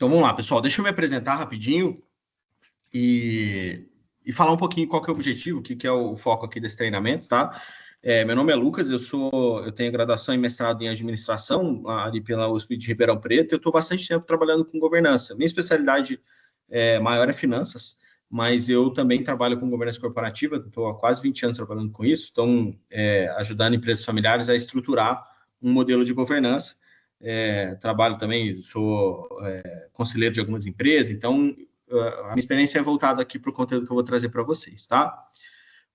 Então vamos lá, pessoal. Deixa eu me apresentar rapidinho e falar um pouquinho qual que é o objetivo, o que é o foco aqui desse treinamento, tá? Meu nome é Lucas, eu tenho graduação e mestrado em administração ali pela USP de Ribeirão Preto. Eu estou bastante tempo trabalhando com governança. Minha especialidade maior é finanças, mas eu também trabalho com governança corporativa. Estou há quase 20 anos trabalhando com isso, então ajudando empresas familiares a estruturar um modelo de governança. Trabalho também, sou conselheiro de algumas empresas, então a minha experiência é voltada aqui para o conteúdo que eu vou trazer para vocês, tá?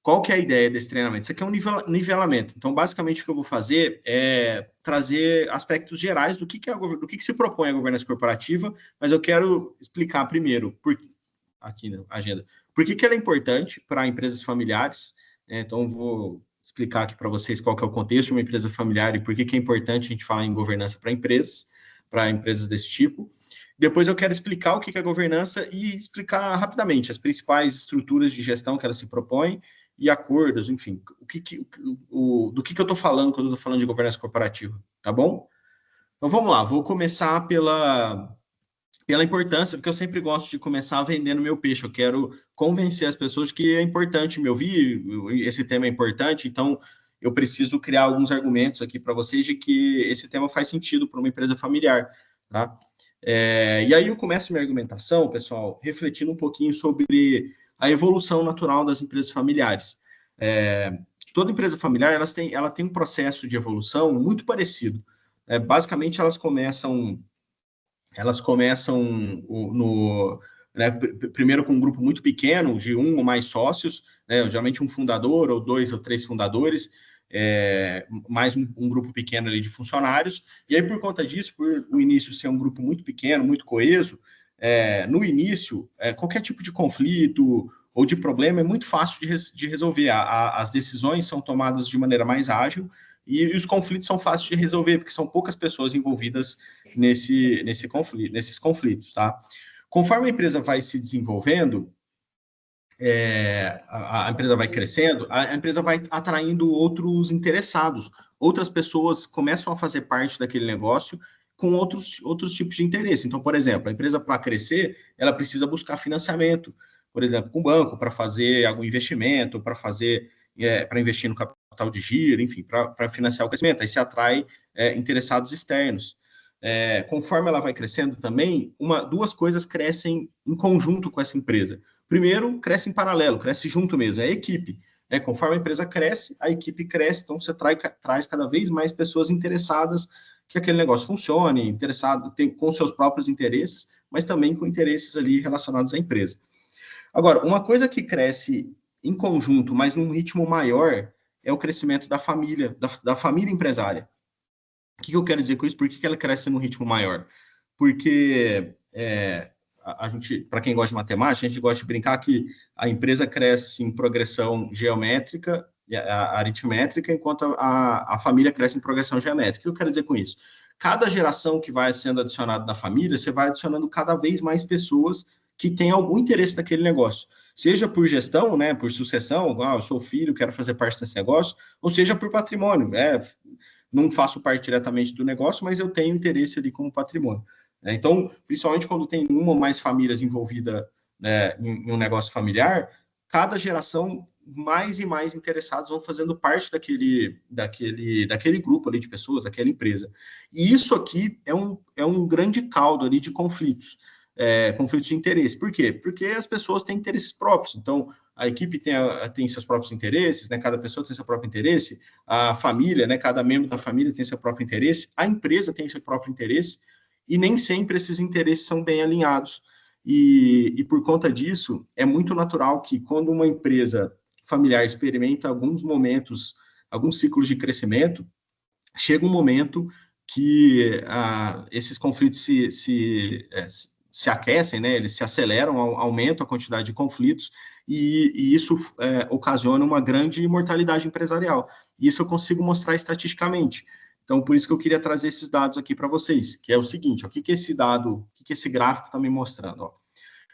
Qual que é a ideia desse treinamento? Isso aqui é um nivelamento. Então, basicamente, o que eu vou fazer é trazer aspectos gerais do que se propõe a governança corporativa, mas eu quero explicar primeiro, aqui na agenda, por que ela é importante para empresas familiares. Então, eu vou explicar aqui para vocês qual que é o contexto de uma empresa familiar e por que é importante a gente falar em governança para empresas desse tipo. Depois eu quero explicar o que é governança e explicar rapidamente as principais estruturas de gestão que ela se propõe e acordos, enfim, do que eu estou falando quando eu estou falando de governança corporativa, tá bom? Então vamos lá, vou começar pela importância, porque eu sempre gosto de começar vendendo meu peixe. Eu quero convencer as pessoas que é importante me ouvir, esse tema é importante, então eu preciso criar alguns argumentos aqui para vocês de que esse tema faz sentido para uma empresa familiar, tá? E aí eu começo minha argumentação, pessoal, refletindo um pouquinho sobre a evolução natural das empresas familiares. Toda empresa familiar ela tem um processo de evolução muito parecido. Basicamente, elas começam primeiro com um grupo muito pequeno, de um ou mais sócios, geralmente um fundador ou 2 ou 3 fundadores, mais um grupo pequeno ali de funcionários, e aí por conta disso, por o início ser um grupo muito pequeno, muito coeso, no início, qualquer tipo de conflito ou de problema é muito fácil de resolver, as decisões são tomadas de maneira mais ágil, e os conflitos são fáceis de resolver, porque são poucas pessoas envolvidas nesses conflitos, tá? Conforme a empresa vai se desenvolvendo, a empresa vai crescendo, a empresa vai atraindo outros interessados. Outras pessoas começam a fazer parte daquele negócio com outros tipos de interesse. Então, por exemplo, a empresa, para crescer, ela precisa buscar financiamento, por exemplo, com o banco, para fazer algum investimento, para investir no capital de giro, enfim, para financiar o crescimento. Aí se atrai interessados externos. Conforme ela vai crescendo também, duas coisas crescem em conjunto com essa empresa. Primeiro, cresce em paralelo, cresce junto mesmo, é a equipe. Conforme a empresa cresce, a equipe cresce, então você traz cada vez mais pessoas interessadas que aquele negócio funcione, interessado com seus próprios interesses, mas também com interesses ali relacionados à empresa. Agora, uma coisa que cresce em conjunto, mas num ritmo maior, é o crescimento da família empresária. O que eu quero dizer com isso? Por que ela cresce num ritmo maior? Porque a gente, para quem gosta de matemática, a gente gosta de brincar que a empresa cresce em progressão geométrica, aritmétrica, enquanto a família cresce em progressão geométrica. O que eu quero dizer com isso? Cada geração que vai sendo adicionada na família, você vai adicionando cada vez mais pessoas que têm algum interesse naquele negócio. Seja por gestão, né, por sucessão, eu sou filho, quero fazer parte desse negócio, ou seja por patrimônio, não faço parte diretamente do negócio, mas eu tenho interesse ali como patrimônio. Então, principalmente quando tem uma ou mais famílias envolvidas em um negócio familiar, cada geração mais e mais interessados vão fazendo parte daquele grupo ali de pessoas, daquela empresa. E isso aqui é um grande caldo ali de conflitos. Conflitos de interesse. Por quê? Porque as pessoas têm interesses próprios. Então, a equipe tem seus próprios interesses, né? Cada pessoa tem seu próprio interesse, a família, né? Cada membro da família tem seu próprio interesse, a empresa tem seu próprio interesse, e nem sempre esses interesses são bem alinhados. E por conta disso, é muito natural que quando uma empresa familiar experimenta alguns momentos, alguns ciclos de crescimento, chega um momento que esses conflitos se aquecem, né? Eles se aceleram, aumentam a quantidade de conflitos, e isso ocasiona uma grande mortalidade empresarial. Isso eu consigo mostrar estatisticamente. Então, por isso que eu queria trazer esses dados aqui para vocês, que é o seguinte, o que esse gráfico está me mostrando? Ó.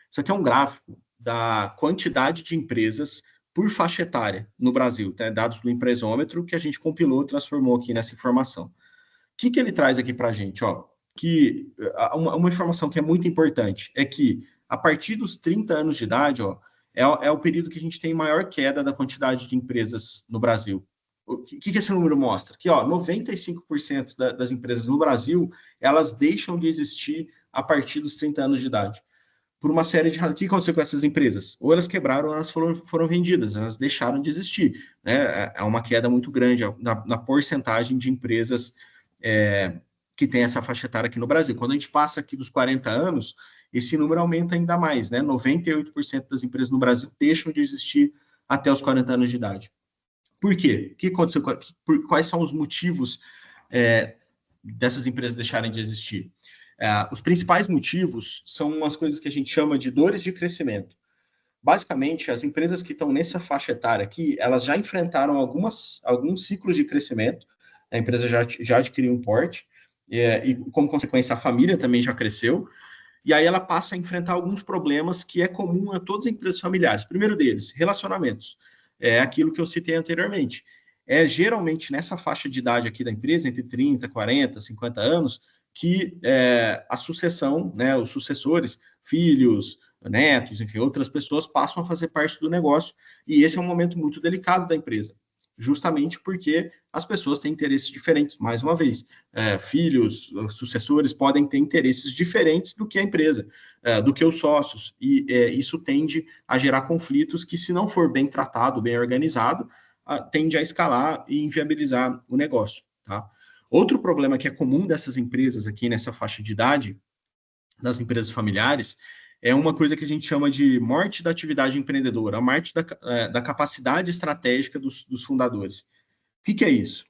Isso aqui é um gráfico da quantidade de empresas por faixa etária no Brasil, tá? Dados do Empresômetro, que a gente compilou e transformou aqui nessa informação. O que ele traz aqui para a gente? Ó, que uma informação que é muito importante é que a partir dos 30 anos de idade, ó, é o período que a gente tem maior queda da quantidade de empresas no Brasil. O que esse número mostra? Que, ó, 95% das empresas no Brasil, elas deixam de existir a partir dos 30 anos de idade. Por uma série de razões. O que aconteceu com essas empresas? Ou elas quebraram, ou elas foram vendidas, elas deixaram de existir. Né? É uma queda muito grande na porcentagem de empresas que tem essa faixa etária aqui no Brasil. Quando a gente passa aqui dos 40 anos, esse número aumenta ainda mais, né? 98% das empresas no Brasil deixam de existir até os 40 anos de idade. Por quê? O que aconteceu? Quais são os motivos dessas empresas deixarem de existir? Os principais motivos são umas coisas que a gente chama de dores de crescimento. Basicamente, as empresas que estão nessa faixa etária aqui, elas já enfrentaram alguns ciclos de crescimento, a empresa já adquiriu um porte, e como consequência a família também já cresceu, e aí ela passa a enfrentar alguns problemas que é comum a todas as empresas familiares. Primeiro deles, relacionamentos. É aquilo que eu citei anteriormente. Geralmente nessa faixa de idade aqui da empresa, entre 30, 40, 50 anos, que a sucessão, né, os sucessores, filhos, netos, enfim, outras pessoas passam a fazer parte do negócio, e esse é um momento muito delicado da empresa, justamente porque as pessoas têm interesses diferentes. Mais uma vez, filhos, sucessores podem ter interesses diferentes do que a empresa, do que os sócios, e isso tende a gerar conflitos que, se não for bem tratado, bem organizado, tende a escalar e inviabilizar o negócio, tá? Outro problema que é comum dessas empresas aqui nessa faixa de idade, das empresas familiares, é uma coisa que a gente chama de morte da atividade empreendedora, a morte da capacidade estratégica dos fundadores. O que é isso?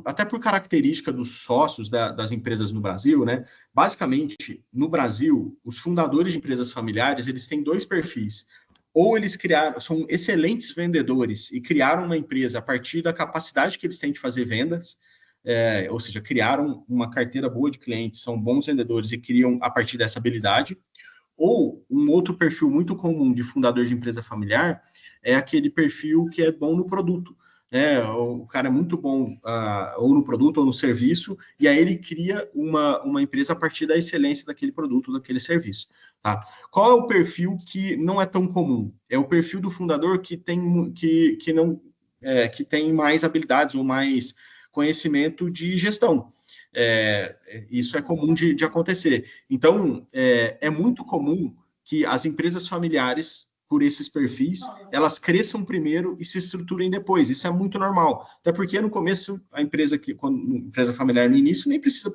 Até por característica dos sócios das empresas no Brasil, né? Basicamente, no Brasil, os fundadores de empresas familiares, eles têm dois perfis. Ou eles são excelentes vendedores e criaram uma empresa a partir da capacidade que eles têm de fazer vendas, ou seja, criaram uma carteira boa de clientes, são bons vendedores e criam a partir dessa habilidade. Ou um outro perfil muito comum de fundador de empresa familiar é aquele perfil que é bom no produto. O cara é muito bom ou no produto ou no serviço, e aí ele cria uma empresa a partir da excelência daquele produto, daquele serviço. Tá? Qual é o perfil que não é tão comum? É o perfil do fundador que tem mais habilidades ou mais conhecimento de gestão. Isso é comum de acontecer. Então, é muito comum que as empresas familiares, por esses perfis, elas cresçam primeiro e se estruturem depois. Isso é muito normal. Até porque no começo, a empresa familiar no início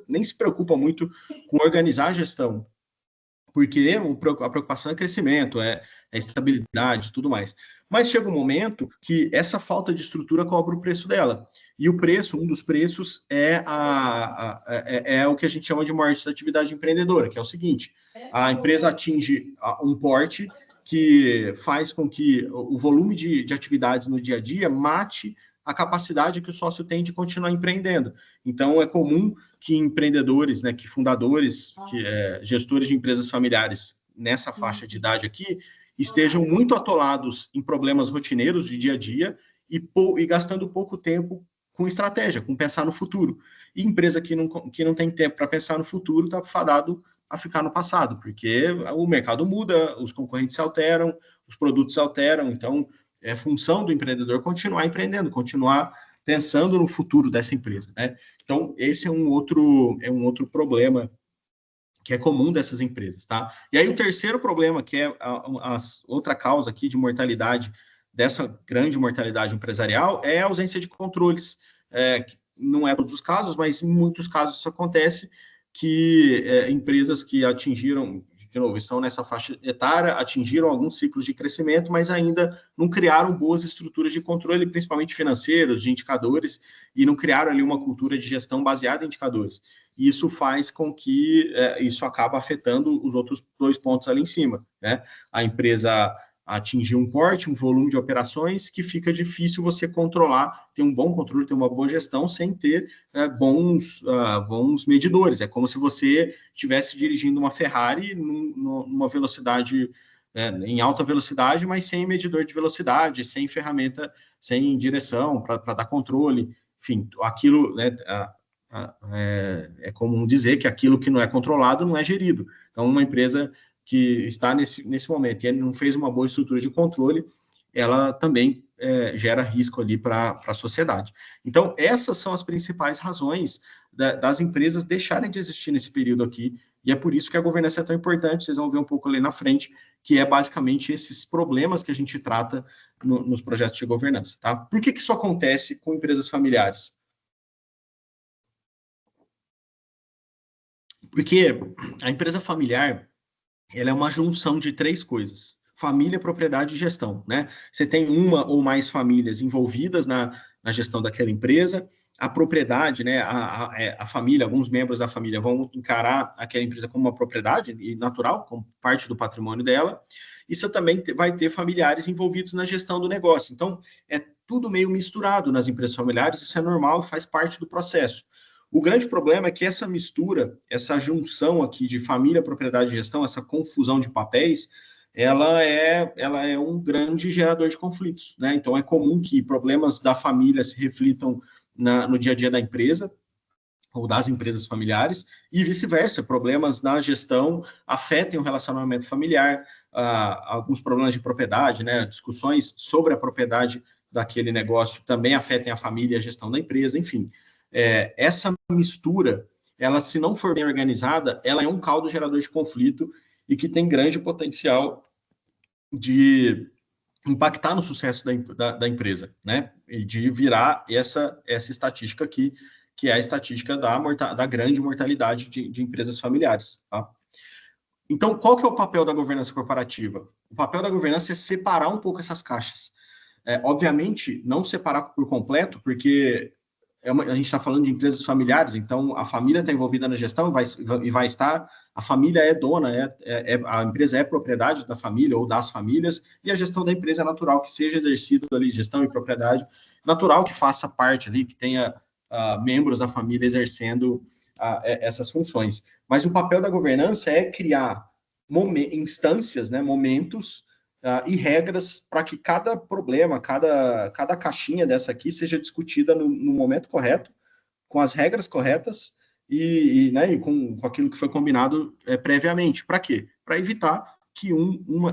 nem se preocupa muito com organizar a gestão, porque a preocupação é crescimento, é estabilidade e tudo mais. Mas chega um momento que essa falta de estrutura cobra o preço dela. E o preço, um dos preços, é o que a gente chama de morte da atividade empreendedora, que é o seguinte: a empresa atinge um porte que faz com que o volume de atividades no dia a dia mate a capacidade que o sócio tem de continuar empreendendo. Então, é comum que empreendedores, né, que fundadores, gestores de empresas familiares nessa faixa de idade aqui, estejam muito atolados em problemas rotineiros de dia a dia e gastando pouco tempo com estratégia, com pensar no futuro. E empresa que não tem tempo para pensar no futuro está fadado a ficar no passado, porque o mercado muda, os concorrentes se alteram, os produtos se alteram, então é função do empreendedor continuar empreendendo, continuar pensando no futuro dessa empresa, né? Então, esse é um outro problema que é comum dessas empresas, tá? E aí o terceiro problema, que é a outra causa aqui de mortalidade, dessa grande mortalidade empresarial, é a ausência de controles. Não é todos os casos, mas em muitos casos isso acontece, que empresas que atingiram, de novo, estão nessa faixa etária, atingiram alguns ciclos de crescimento, mas ainda não criaram boas estruturas de controle, principalmente financeiros, de indicadores, e não criaram ali uma cultura de gestão baseada em indicadores. E isso faz com que isso acaba afetando os outros dois pontos ali em cima, né? A empresa atingir um porte, um volume de operações que fica difícil você controlar, ter um bom controle, ter uma boa gestão sem ter bons medidores. É como se você estivesse dirigindo uma Ferrari numa velocidade, em alta velocidade, mas sem medidor de velocidade, sem ferramenta, sem direção para dar controle. Enfim, aquilo, né, É comum dizer que aquilo que não é controlado não é gerido. Então, uma empresa que está nesse momento e não fez uma boa estrutura de controle, ela também gera risco ali para a sociedade. Então, essas são as principais razões das empresas deixarem de existir nesse período aqui, e é por isso que a governança é tão importante, vocês vão ver um pouco ali na frente, que é basicamente esses problemas que a gente trata nos projetos de governança. Tá? Por que isso acontece com empresas familiares? Porque a empresa familiar, ela é uma junção de três coisas: família, propriedade e gestão, né? Você tem uma ou mais famílias envolvidas na gestão daquela empresa, a propriedade, né? A família, alguns membros da família vão encarar aquela empresa como uma propriedade e natural, como parte do patrimônio dela. E você também vai ter familiares envolvidos na gestão do negócio. Então, é tudo meio misturado nas empresas familiares, isso é normal, faz parte do processo. O grande problema é que essa mistura, essa junção aqui de família, propriedade e gestão, essa confusão de papéis, ela é um grande gerador de conflitos, né? Então, é comum que problemas da família se reflitam no dia a dia da empresa, ou das empresas familiares, e vice-versa, problemas na gestão afetem o relacionamento familiar, alguns problemas de propriedade, né? Discussões sobre a propriedade daquele negócio também afetem a família e a gestão da empresa, enfim. Essa mistura, ela, se não for bem organizada, ela é um caldo gerador de conflito e que tem grande potencial de impactar no sucesso da empresa, né? E de virar essa estatística aqui, que é a estatística da grande mortalidade de empresas familiares, tá? Então, qual que é o papel da governança corporativa? O papel da governança é separar um pouco essas caixas. Obviamente, não separar por completo, porque a gente está falando de empresas familiares, então a família está envolvida na gestão e vai estar, a família é dona, a empresa é propriedade da família ou das famílias, e a gestão da empresa é natural que seja exercida ali, gestão e propriedade, natural que faça parte ali, que tenha membros da família exercendo essas funções. Mas o papel da governança é criar instâncias, né, momentos, e regras para que cada problema, cada caixinha dessa aqui seja discutida no momento correto, com as regras corretas e com aquilo que foi combinado previamente. Para quê? Para evitar que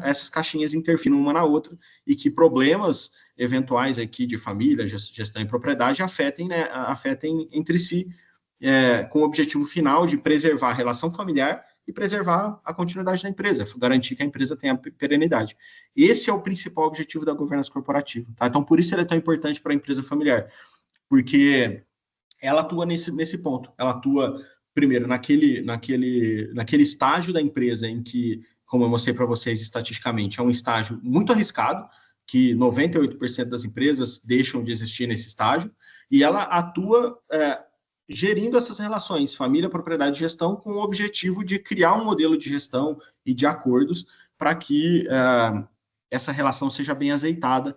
essas caixinhas interfiram uma na outra e que problemas eventuais aqui de família, gestão e propriedade afetem entre si, com o objetivo final de preservar a relação familiar e preservar a continuidade da empresa, garantir que a empresa tenha perenidade. Esse é o principal objetivo da governança corporativa. Tá? Então, por isso ela é tão importante para a empresa familiar, porque ela atua nesse ponto. Ela atua, primeiro, naquele estágio da empresa em que, como eu mostrei para vocês estatisticamente, é um estágio muito arriscado, que 98% das empresas deixam de existir nesse estágio, e ela atua gerindo essas relações, família, propriedade e gestão, com o objetivo de criar um modelo de gestão e de acordos para que essa relação seja bem azeitada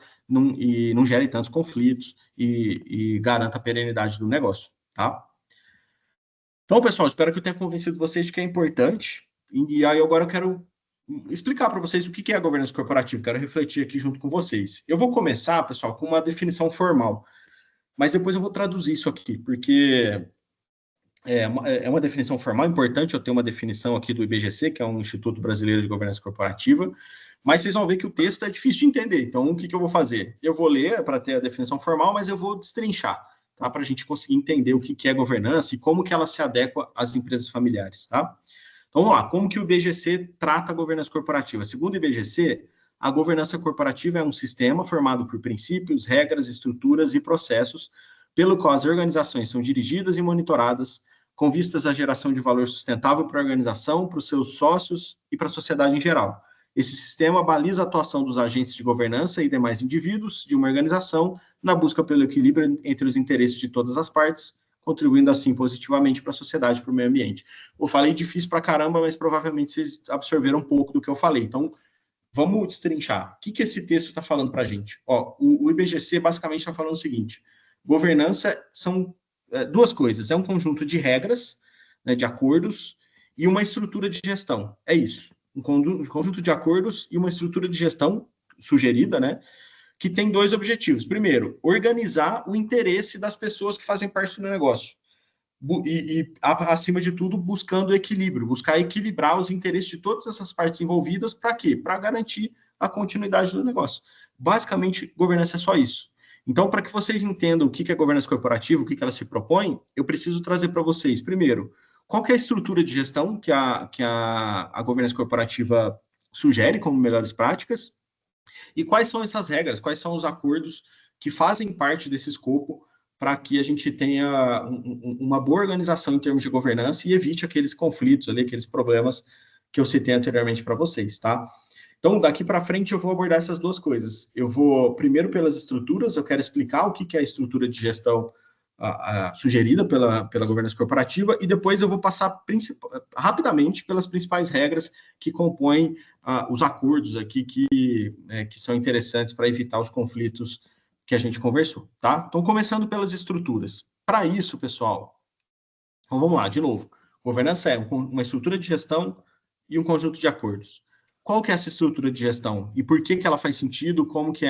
e não gere tantos conflitos e garanta a perenidade do negócio, tá? Então, pessoal, espero que eu tenha convencido vocês de que é importante, e aí agora eu quero explicar para vocês o que é a governança corporativa, quero refletir aqui junto com vocês. Eu vou começar, pessoal, com uma definição formal, mas depois eu vou traduzir isso aqui, porque é uma definição formal, importante eu ter uma definição aqui do IBGC, que é um Instituto Brasileiro de Governança Corporativa, mas vocês vão ver que o texto é difícil de entender, então o que eu vou fazer? Eu vou ler para ter a definição formal, mas eu vou destrinchar, tá? Para a gente conseguir entender o que é governança e como que ela se adequa às empresas familiares, tá? Então vamos lá, como que o IBGC trata a governança corporativa? Segundo o IBGC, a governança corporativa é um sistema formado por princípios, regras, estruturas e processos, pelo qual as organizações são dirigidas e monitoradas com vistas à geração de valor sustentável para a organização, para os seus sócios e para a sociedade em geral. Esse sistema baliza a atuação dos agentes de governança e demais indivíduos de uma organização na busca pelo equilíbrio entre os interesses de todas as partes, contribuindo assim positivamente para a sociedade e para o meio ambiente. Eu falei difícil para caramba, mas provavelmente vocês absorveram um pouco do que eu falei. Então, vamos destrinchar. O que esse texto está falando para a gente? O IBGC basicamente está falando o seguinte: governança são duas coisas, é um conjunto de regras, né, de acordos, e uma estrutura de gestão. É isso, um conjunto de acordos e uma estrutura de gestão sugerida, né, que tem dois objetivos. Primeiro, organizar o interesse das pessoas que fazem parte do negócio. acima de tudo, buscando equilíbrio, buscar equilibrar os interesses de todas essas partes envolvidas, para quê? Para garantir a continuidade do negócio. Basicamente, governança é só isso. Então, para que vocês entendam o que é governança corporativa, o que ela se propõe, eu preciso trazer para vocês, primeiro, qual que é a estrutura de gestão que a governança corporativa sugere como melhores práticas, e quais são essas regras, quais são os acordos que fazem parte desse escopo para que a gente tenha uma boa organização em termos de governança e evite aqueles conflitos ali, aqueles problemas que eu citei anteriormente para vocês, tá? Então, daqui para frente, eu vou abordar essas duas coisas. Eu vou, primeiro, pelas estruturas, eu quero explicar o que é a estrutura de gestão sugerida pela governança corporativa, e depois eu vou passar rapidamente pelas principais regras que compõem os acordos aqui que são interessantes para evitar os conflitos que a gente conversou, tá? Então, começando pelas estruturas. Para isso, pessoal, então vamos lá, de novo. Governança é uma estrutura de gestão e um conjunto de acordos. Qual que é essa estrutura de gestão? E por que ela faz sentido? Como que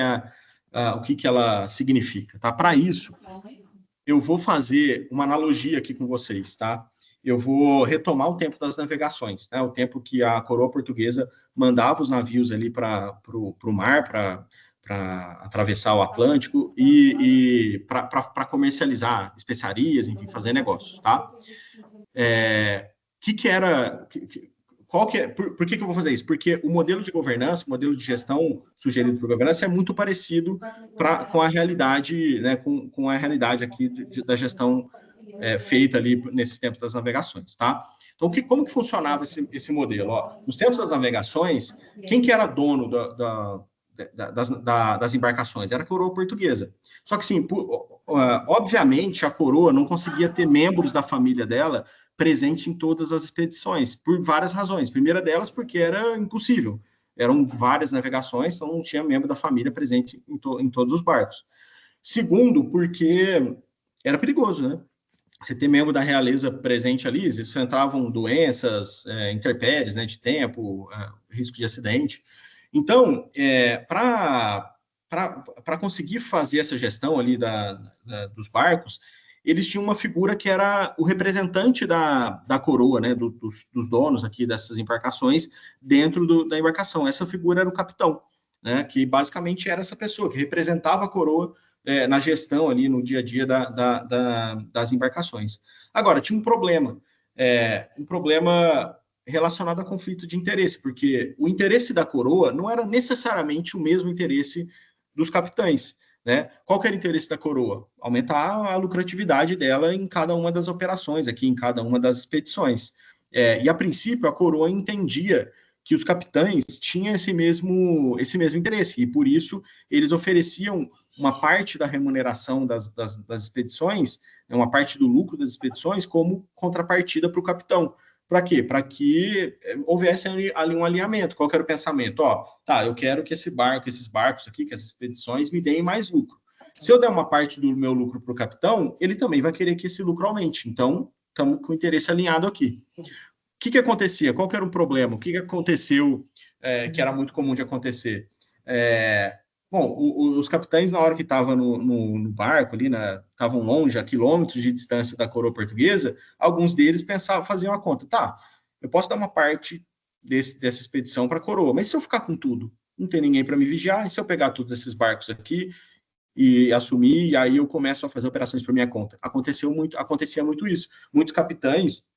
o que ela significa, tá? Para isso, eu vou fazer uma analogia aqui com vocês, tá? Eu vou retomar o tempo das navegações, né? O tempo que a coroa portuguesa mandava os navios ali para o mar, para atravessar o Atlântico e para comercializar especiarias, enfim, fazer negócios, tá? Por que eu vou fazer isso? Porque o modelo de governança, o modelo de gestão sugerido por governança é muito parecido com a realidade, né, com a realidade aqui da gestão feita ali nesses tempos das navegações, tá? Então, como que funcionava esse modelo? Ó, nos tempos das navegações, quem que era dono das embarcações? Era a coroa portuguesa. Só que, sim, obviamente, a coroa não conseguia ter membros da família dela presente em todas as expedições, por várias razões. Primeira delas, porque era impossível. Eram várias navegações, então não tinha membro da família presente em todos os barcos. Segundo, porque era perigoso, né? Você ter membro da realeza presente ali, eles entravam doenças, intempéries, né, de tempo, risco de acidente. Então, para conseguir fazer essa gestão ali dos barcos, eles tinham uma figura que era o representante da coroa, né, dos donos aqui dessas embarcações, dentro da embarcação. Essa figura era o capitão, né, que basicamente era essa pessoa que representava a coroa na gestão ali, no dia a dia das embarcações. Agora, tinha um problema relacionado a conflito de interesse, porque o interesse da coroa não era necessariamente o mesmo interesse dos capitães, né? Qual que era o interesse da coroa? Aumentar a lucratividade dela em cada uma das operações, aqui em cada uma das expedições. E, a princípio, a coroa entendia que os capitães tinham esse mesmo interesse, e por isso eles ofereciam uma parte da remuneração das expedições, uma parte do lucro das expedições, como contrapartida para o capitão. Para quê? Para que houvesse ali um alinhamento. Qual que era o pensamento? Ó, tá, eu quero que esses barcos aqui, que essas expedições me deem mais lucro. Se eu der uma parte do meu lucro para o capitão, ele também vai querer que esse lucro aumente. Então, estamos com o interesse alinhado aqui. O que acontecia? Qual que era o problema? O que aconteceu que era muito comum de acontecer? Bom, os capitães, na hora que estavam no barco ali, estavam longe, a quilômetros de distância da coroa portuguesa, alguns deles faziam a conta. Tá, eu posso dar uma parte dessa expedição para a coroa, mas se eu ficar com tudo, não tem ninguém para me vigiar, e se eu pegar todos esses barcos aqui e assumir, e aí eu começo a fazer operações por minha conta? Acontecia muito isso. Muitos capitães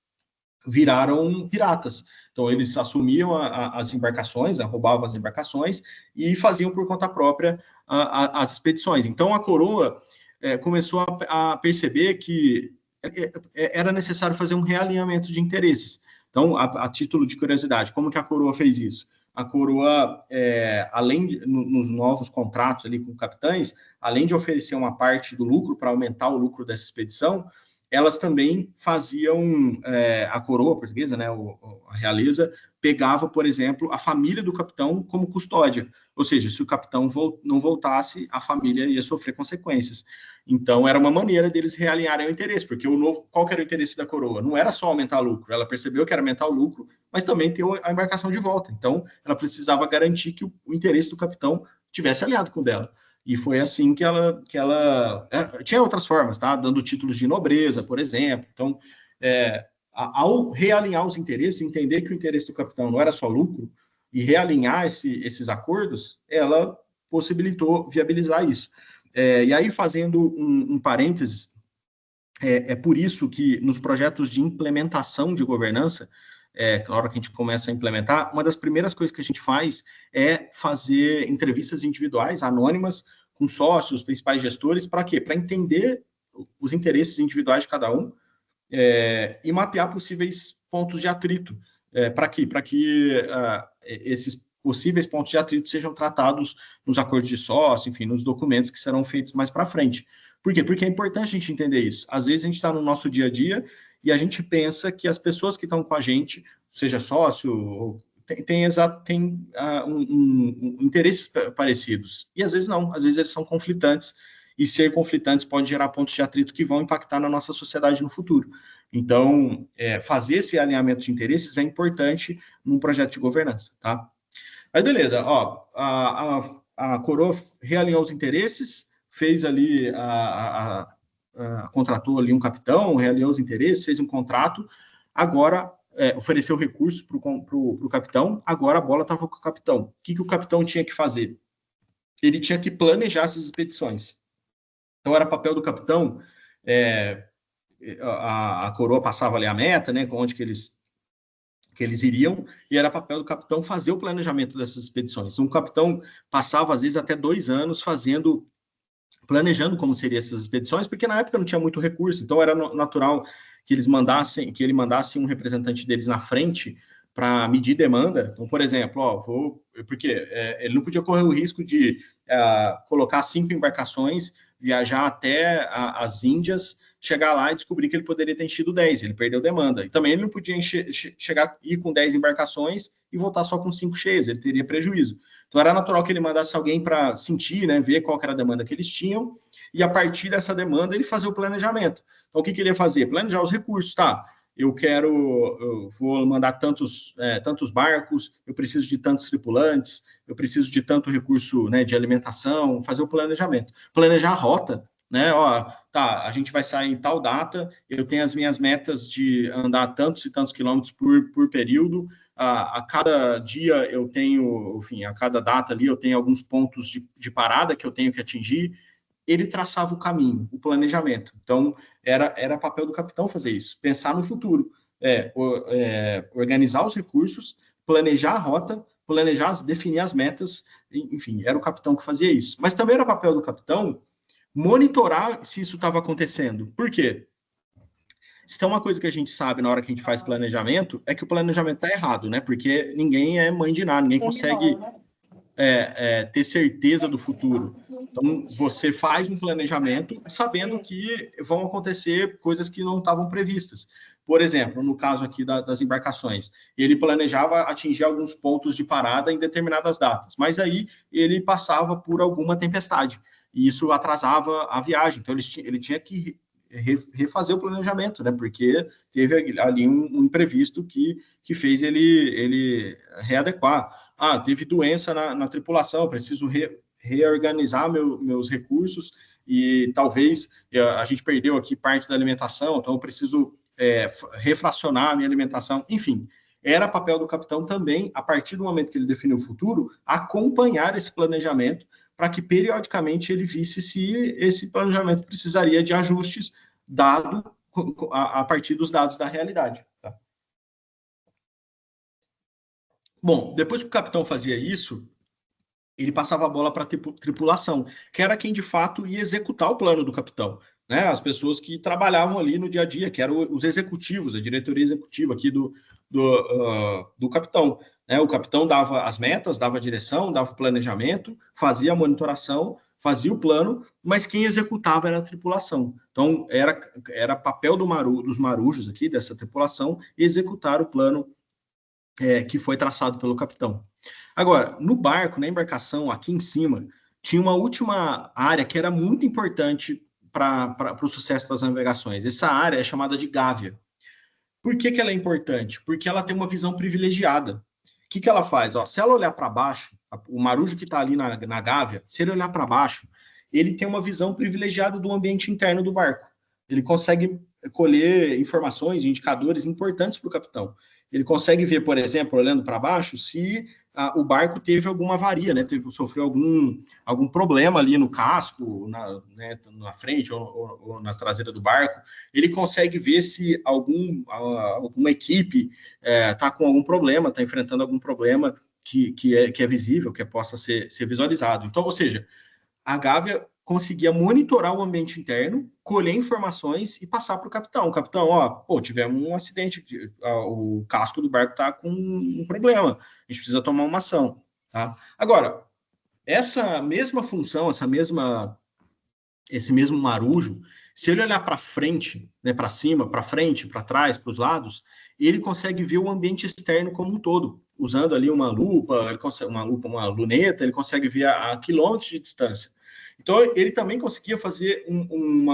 viraram piratas. Então, eles assumiam as embarcações, roubavam as embarcações e faziam por conta própria as expedições. Então, a coroa começou a perceber que era necessário fazer um realinhamento de interesses. Então, a título de curiosidade, como que a coroa fez isso? A coroa, nos novos contratos ali com capitães, além de oferecer uma parte do lucro para aumentar o lucro dessa expedição, elas também faziam, a coroa portuguesa, né, a realeza, pegava, por exemplo, a família do capitão como custódia. Ou seja, se o capitão não voltasse, a família ia sofrer consequências. Então, era uma maneira deles realinharem o interesse, porque qual que era o interesse da coroa? Não era só aumentar o lucro, ela percebeu que era aumentar o lucro, mas também ter a embarcação de volta. Então, ela precisava garantir que o interesse do capitão tivesse alinhado com o dela. E foi assim que ela tinha outras formas, tá? Dando títulos de nobreza, por exemplo. Então, ao realinhar os interesses, entender que o interesse do capitão não era só lucro, e realinhar esses acordos, ela possibilitou viabilizar isso. E aí, fazendo um parênteses, por isso que nos projetos de implementação de governança, na hora que a gente começa a implementar, uma das primeiras coisas que a gente faz é fazer entrevistas individuais, anônimas, com sócios, principais gestores, para quê? Para entender os interesses individuais de cada um e mapear possíveis pontos de atrito. Para quê? Para que esses possíveis pontos de atrito sejam tratados nos acordos de sócio, enfim, nos documentos que serão feitos mais para frente. Por quê? Porque é importante a gente entender isso. Às vezes a gente está no nosso dia a dia e a gente pensa que as pessoas que estão com a gente, seja sócio, tem interesses parecidos. E às vezes não, às vezes eles são conflitantes, e ser conflitantes pode gerar pontos de atrito que vão impactar na nossa sociedade no futuro. Então, fazer esse alinhamento de interesses é importante num projeto de governança, tá? Mas beleza, ó, a Coroa realinhou os interesses, fez ali, contratou ali um capitão, realinhou os interesses, fez um contrato, agora ofereceu recursos para o capitão, agora a bola estava com o capitão. O que o capitão tinha que fazer? Ele tinha que planejar essas expedições. Então, era papel do capitão, a Coroa passava ali a meta, né, onde que eles iriam, e era papel do capitão fazer o planejamento dessas expedições. Um capitão passava, às vezes, até 2 anos planejando como seriam essas expedições, porque na época não tinha muito recurso, então era natural que ele mandasse um representante deles na frente para medir demanda. Então, por exemplo, porque ele não podia correr o risco de colocar 5 embarcações, viajar até as Índias, chegar lá e descobrir que ele poderia ter enchido 10, ele perdeu demanda. E também ele não podia ir com 10 embarcações e voltar só com 5 cheias, ele teria prejuízo. Então era natural que ele mandasse alguém para sentir, né, ver qual era a demanda que eles tinham, e a partir dessa demanda ele fazer o planejamento. Então o que ele ia fazer? Planejar os recursos, tá? Eu vou mandar tantos barcos, eu preciso de tantos tripulantes, eu preciso de tanto recurso, né, de alimentação, fazer o planejamento. Planejar a rota, né, a gente vai sair em tal data, eu tenho as minhas metas de andar tantos e tantos quilômetros por período, a cada dia eu tenho, enfim, a cada data ali eu tenho alguns pontos de parada que eu tenho que atingir. Ele traçava o caminho, o planejamento. Então, era papel do capitão fazer isso, pensar no futuro, organizar os recursos, planejar a rota, definir as metas, enfim, era o capitão que fazia isso. Mas também era papel do capitão monitorar se isso estava acontecendo. Por quê? Se tem uma coisa que a gente sabe na hora que a gente faz planejamento, é que o planejamento está errado, né? Porque ninguém é mãe de nada, ninguém consegue ter certeza do futuro. Então, você faz um planejamento sabendo que vão acontecer coisas que não estavam previstas. Por exemplo, no caso aqui das embarcações, ele planejava atingir alguns pontos de parada em determinadas datas, mas aí ele passava por alguma tempestade, e isso atrasava a viagem. Então, ele tinha que refazer o planejamento, né? Porque teve ali um imprevisto que fez ele readequar. Teve doença na tripulação, preciso reorganizar meus recursos e talvez a gente perdeu aqui parte da alimentação, então eu preciso refracionar a minha alimentação. Enfim, era papel do capitão também, a partir do momento que ele definiu o futuro, acompanhar esse planejamento para que periodicamente ele visse se esse planejamento precisaria de ajustes dado a partir dos dados da realidade. Tá? Bom, depois que o capitão fazia isso, ele passava a bola para a tripulação, que era quem de fato ia executar o plano do capitão, né? As pessoas que trabalhavam ali no dia a dia, que eram os executivos, a diretoria executiva aqui do capitão. Né? O capitão dava as metas, dava a direção, dava o planejamento, fazia a monitoração, fazia o plano, mas quem executava era a tripulação. Então, era papel dos marujos aqui, dessa tripulação, executar o plano que foi traçado pelo capitão. Agora, no barco, na embarcação, aqui em cima, tinha uma última área que era muito importante para o sucesso das navegações. Essa área é chamada de gávea. Por que ela é importante? Porque ela tem uma visão privilegiada. O que ela faz? Se ela olhar para baixo, o marujo que está ali na Gávea, se ele olhar para baixo, ele tem uma visão privilegiada do ambiente interno do barco. Ele consegue colher informações, indicadores importantes para o capitão. Ele consegue ver, por exemplo, olhando para baixo, se o barco teve alguma avaria, né? Sofreu algum problema ali no casco, na frente ou na traseira do barco. Ele consegue ver se alguma equipe está com algum problema, está enfrentando algum problema que é visível, que possa ser visualizado. Então, ou seja, a Gávea conseguia monitorar o ambiente interno, colher informações e passar para o capitão. O capitão, tivemos um acidente, o casco do barco está com um problema, a gente precisa tomar uma ação. Tá? Agora, essa mesma função, esse mesmo marujo, se ele olhar para frente, né, para cima, para frente, para trás, para os lados, ele consegue ver o ambiente externo como um todo, usando ali uma lupa, uma luneta, ele consegue ver a quilômetros de distância. Então, ele também conseguia fazer um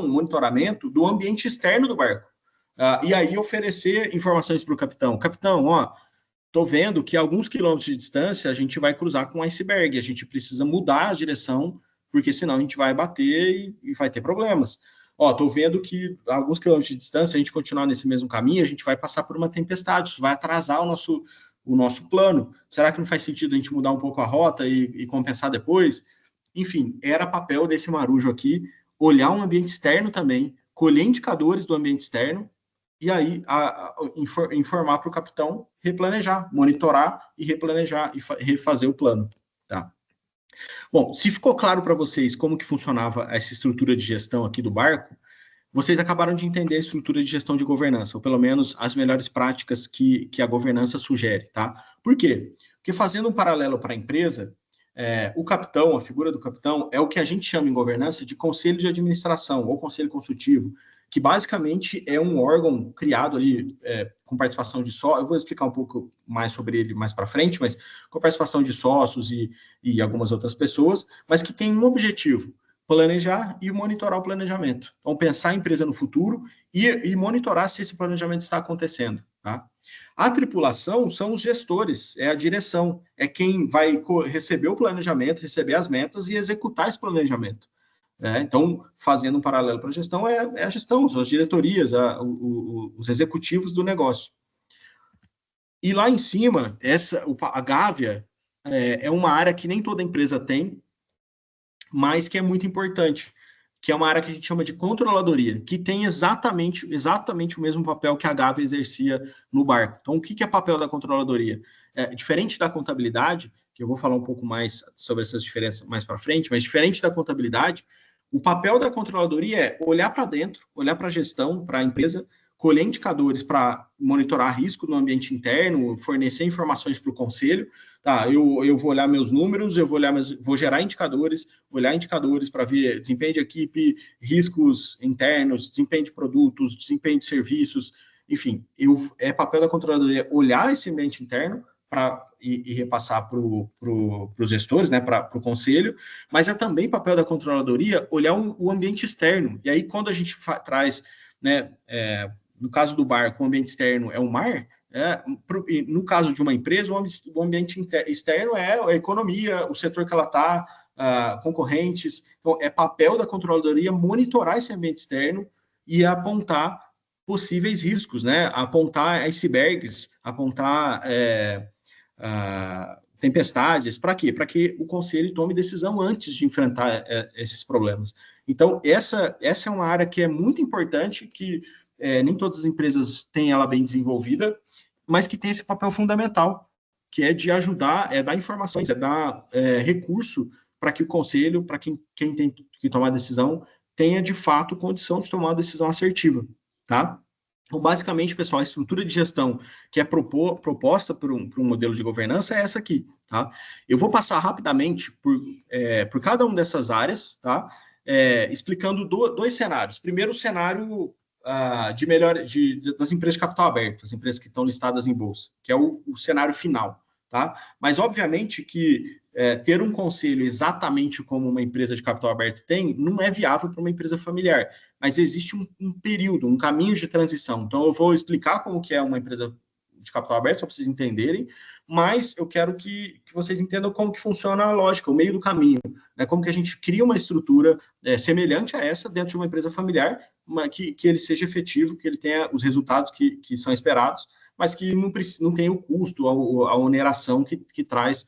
monitoramento do ambiente externo do barco. E aí oferecer informações para o capitão. Capitão, estou vendo que a alguns quilômetros de distância a gente vai cruzar com um iceberg, a gente precisa mudar a direção, porque senão a gente vai bater e vai ter problemas. Estou vendo que a alguns quilômetros de distância, a gente continuar nesse mesmo caminho, a gente vai passar por uma tempestade, isso vai atrasar o nosso plano. Será que não faz sentido a gente mudar um pouco a rota e compensar depois? Enfim, era papel desse marujo aqui, olhar um ambiente externo também, colher indicadores do ambiente externo, e aí informar para o capitão replanejar, monitorar e replanejar e refazer o plano. Tá? Bom, se ficou claro para vocês como que funcionava essa estrutura de gestão aqui do barco, vocês acabaram de entender a estrutura de gestão de governança, ou pelo menos as melhores práticas que a governança sugere. Tá? Por quê? Porque fazendo um paralelo para a empresa, o capitão, a figura do capitão, é o que a gente chama em governança de conselho de administração ou conselho consultivo, que basicamente é um órgão criado ali com participação de sócios. Eu vou explicar um pouco mais sobre ele mais para frente, mas com participação de sócios e algumas outras pessoas, mas que tem um objetivo: planejar e monitorar o planejamento. Então, pensar a empresa no futuro e monitorar se esse planejamento está acontecendo. Tá? A tripulação são os gestores, é a direção, é quem vai receber o planejamento, receber as metas e executar esse planejamento. Então, fazendo um paralelo para a gestão, é a gestão, são as diretorias, os executivos do negócio. E lá em cima, a Gávea é uma área que nem toda empresa tem, mas que é muito importante, que é uma área que a gente chama de controladoria, que tem exatamente o mesmo papel que a Gávea exercia no barco. Então, o que é papel da controladoria? Diferente da contabilidade, que eu vou falar um pouco mais sobre essas diferenças mais para frente, mas diferente da contabilidade, o papel da controladoria é olhar para dentro, olhar para a gestão, para a empresa, colher indicadores para monitorar risco no ambiente interno, fornecer informações para o conselho. Tá, eu vou olhar meus números, vou gerar indicadores, olhar indicadores para ver desempenho de equipe, riscos internos, desempenho de produtos, desempenho de serviços, enfim, é papel da controladoria olhar esse ambiente interno e repassar para os gestores, né, para o conselho, mas é também papel da controladoria olhar o ambiente externo. E aí, quando a gente traz, né, no caso do barco, o ambiente externo é o mar, no caso de uma empresa, o ambiente externo é a economia, o setor que ela está, concorrentes. Então, é papel da controladoria monitorar esse ambiente externo e apontar possíveis riscos, né? Apontar icebergs, apontar tempestades. Para quê? Para que o conselho tome decisão antes de enfrentar esses problemas. Então, essa é uma área que é muito importante, que nem todas as empresas têm ela bem desenvolvida, mas que tem esse papel fundamental, que é de ajudar, dar informações, dar recurso para que o conselho, para quem tem que tomar decisão, tenha de fato condição de tomar uma decisão assertiva, tá? Então, basicamente, pessoal, a estrutura de gestão que é proposta por um modelo de governança é essa aqui, tá? Eu vou passar rapidamente por cada uma dessas áreas, tá? Explicando dois cenários. Primeiro, o cenário das empresas de capital aberto, as empresas que estão listadas em bolsa, que é o cenário final, tá? Mas, obviamente, que ter um conselho exatamente como uma empresa de capital aberto tem, não é viável para uma empresa familiar, mas existe um período, um caminho de transição. Então, eu vou explicar como que é uma empresa de capital aberto, só para vocês entenderem, mas eu quero que vocês entendam como que funciona a lógica, o meio do caminho, né? Como que a gente cria uma estrutura semelhante a essa dentro de uma empresa familiar, que ele seja efetivo, que ele tenha os resultados que são esperados, mas que não tenha o custo, a oneração que traz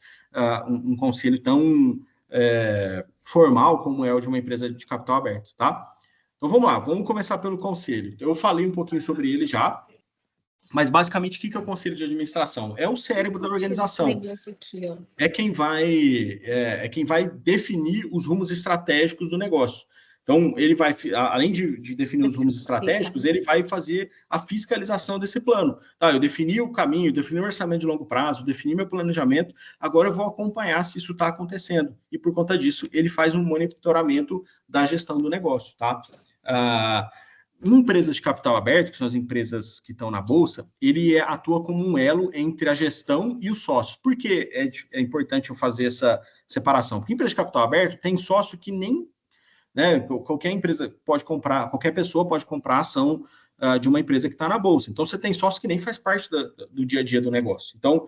um conselho tão formal como é o de uma empresa de capital aberto, tá? Então vamos lá, vamos começar pelo conselho. Eu falei um pouquinho sobre ele já, mas basicamente o que é o conselho de administração? É o cérebro da organização. É quem vai definir os rumos estratégicos do negócio. Então, ele vai, além de definir os rumos estratégicos, ele vai fazer a fiscalização desse plano. Tá, eu defini o caminho, defini o orçamento de longo prazo, defini meu planejamento, agora eu vou acompanhar se isso está acontecendo. E, por conta disso, ele faz um monitoramento da gestão do negócio. Tá? Empresas de capital aberto, que são as empresas que estão na Bolsa, ele atua como um elo entre a gestão e os sócios. Por que é importante eu fazer essa separação? Porque empresa de capital aberto tem sócio que nem... Né, qualquer empresa pode comprar, qualquer pessoa pode comprar a ação de uma empresa que está na Bolsa. Então, você tem sócio que nem faz parte do dia a dia do negócio. Então,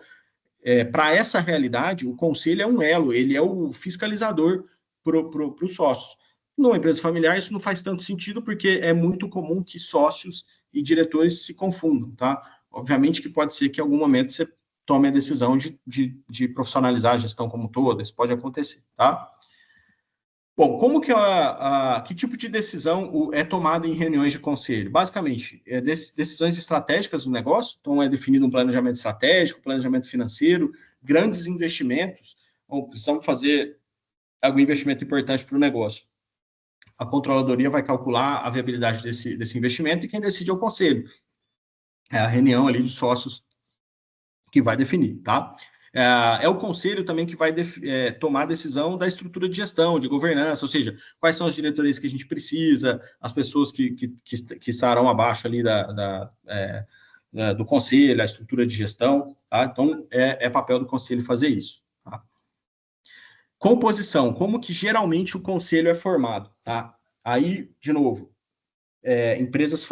para essa realidade, o conselho é um elo, ele é o fiscalizador para os sócios. Numa empresa familiar, isso não faz tanto sentido, porque é muito comum que sócios e diretores se confundam, tá? Obviamente que pode ser que em algum momento você tome a decisão de profissionalizar a gestão como toda, isso pode acontecer, tá? Bom, como que tipo de decisão é tomada em reuniões de conselho? Basicamente, decisões estratégicas do negócio, então é definido um planejamento estratégico, planejamento financeiro, grandes investimentos, ou precisamos fazer algum investimento importante para o negócio. A controladoria vai calcular a viabilidade desse investimento e quem decide é o conselho. É a reunião ali de sócios que vai definir, tá? É o conselho também que vai tomar a decisão da estrutura de gestão, de governança, ou seja, quais são as diretorias que a gente precisa, as pessoas que estarão abaixo ali do conselho, a estrutura de gestão, tá? Então, é papel do conselho fazer isso, tá? Composição, como que geralmente o conselho é formado, tá? Aí, de novo, empresas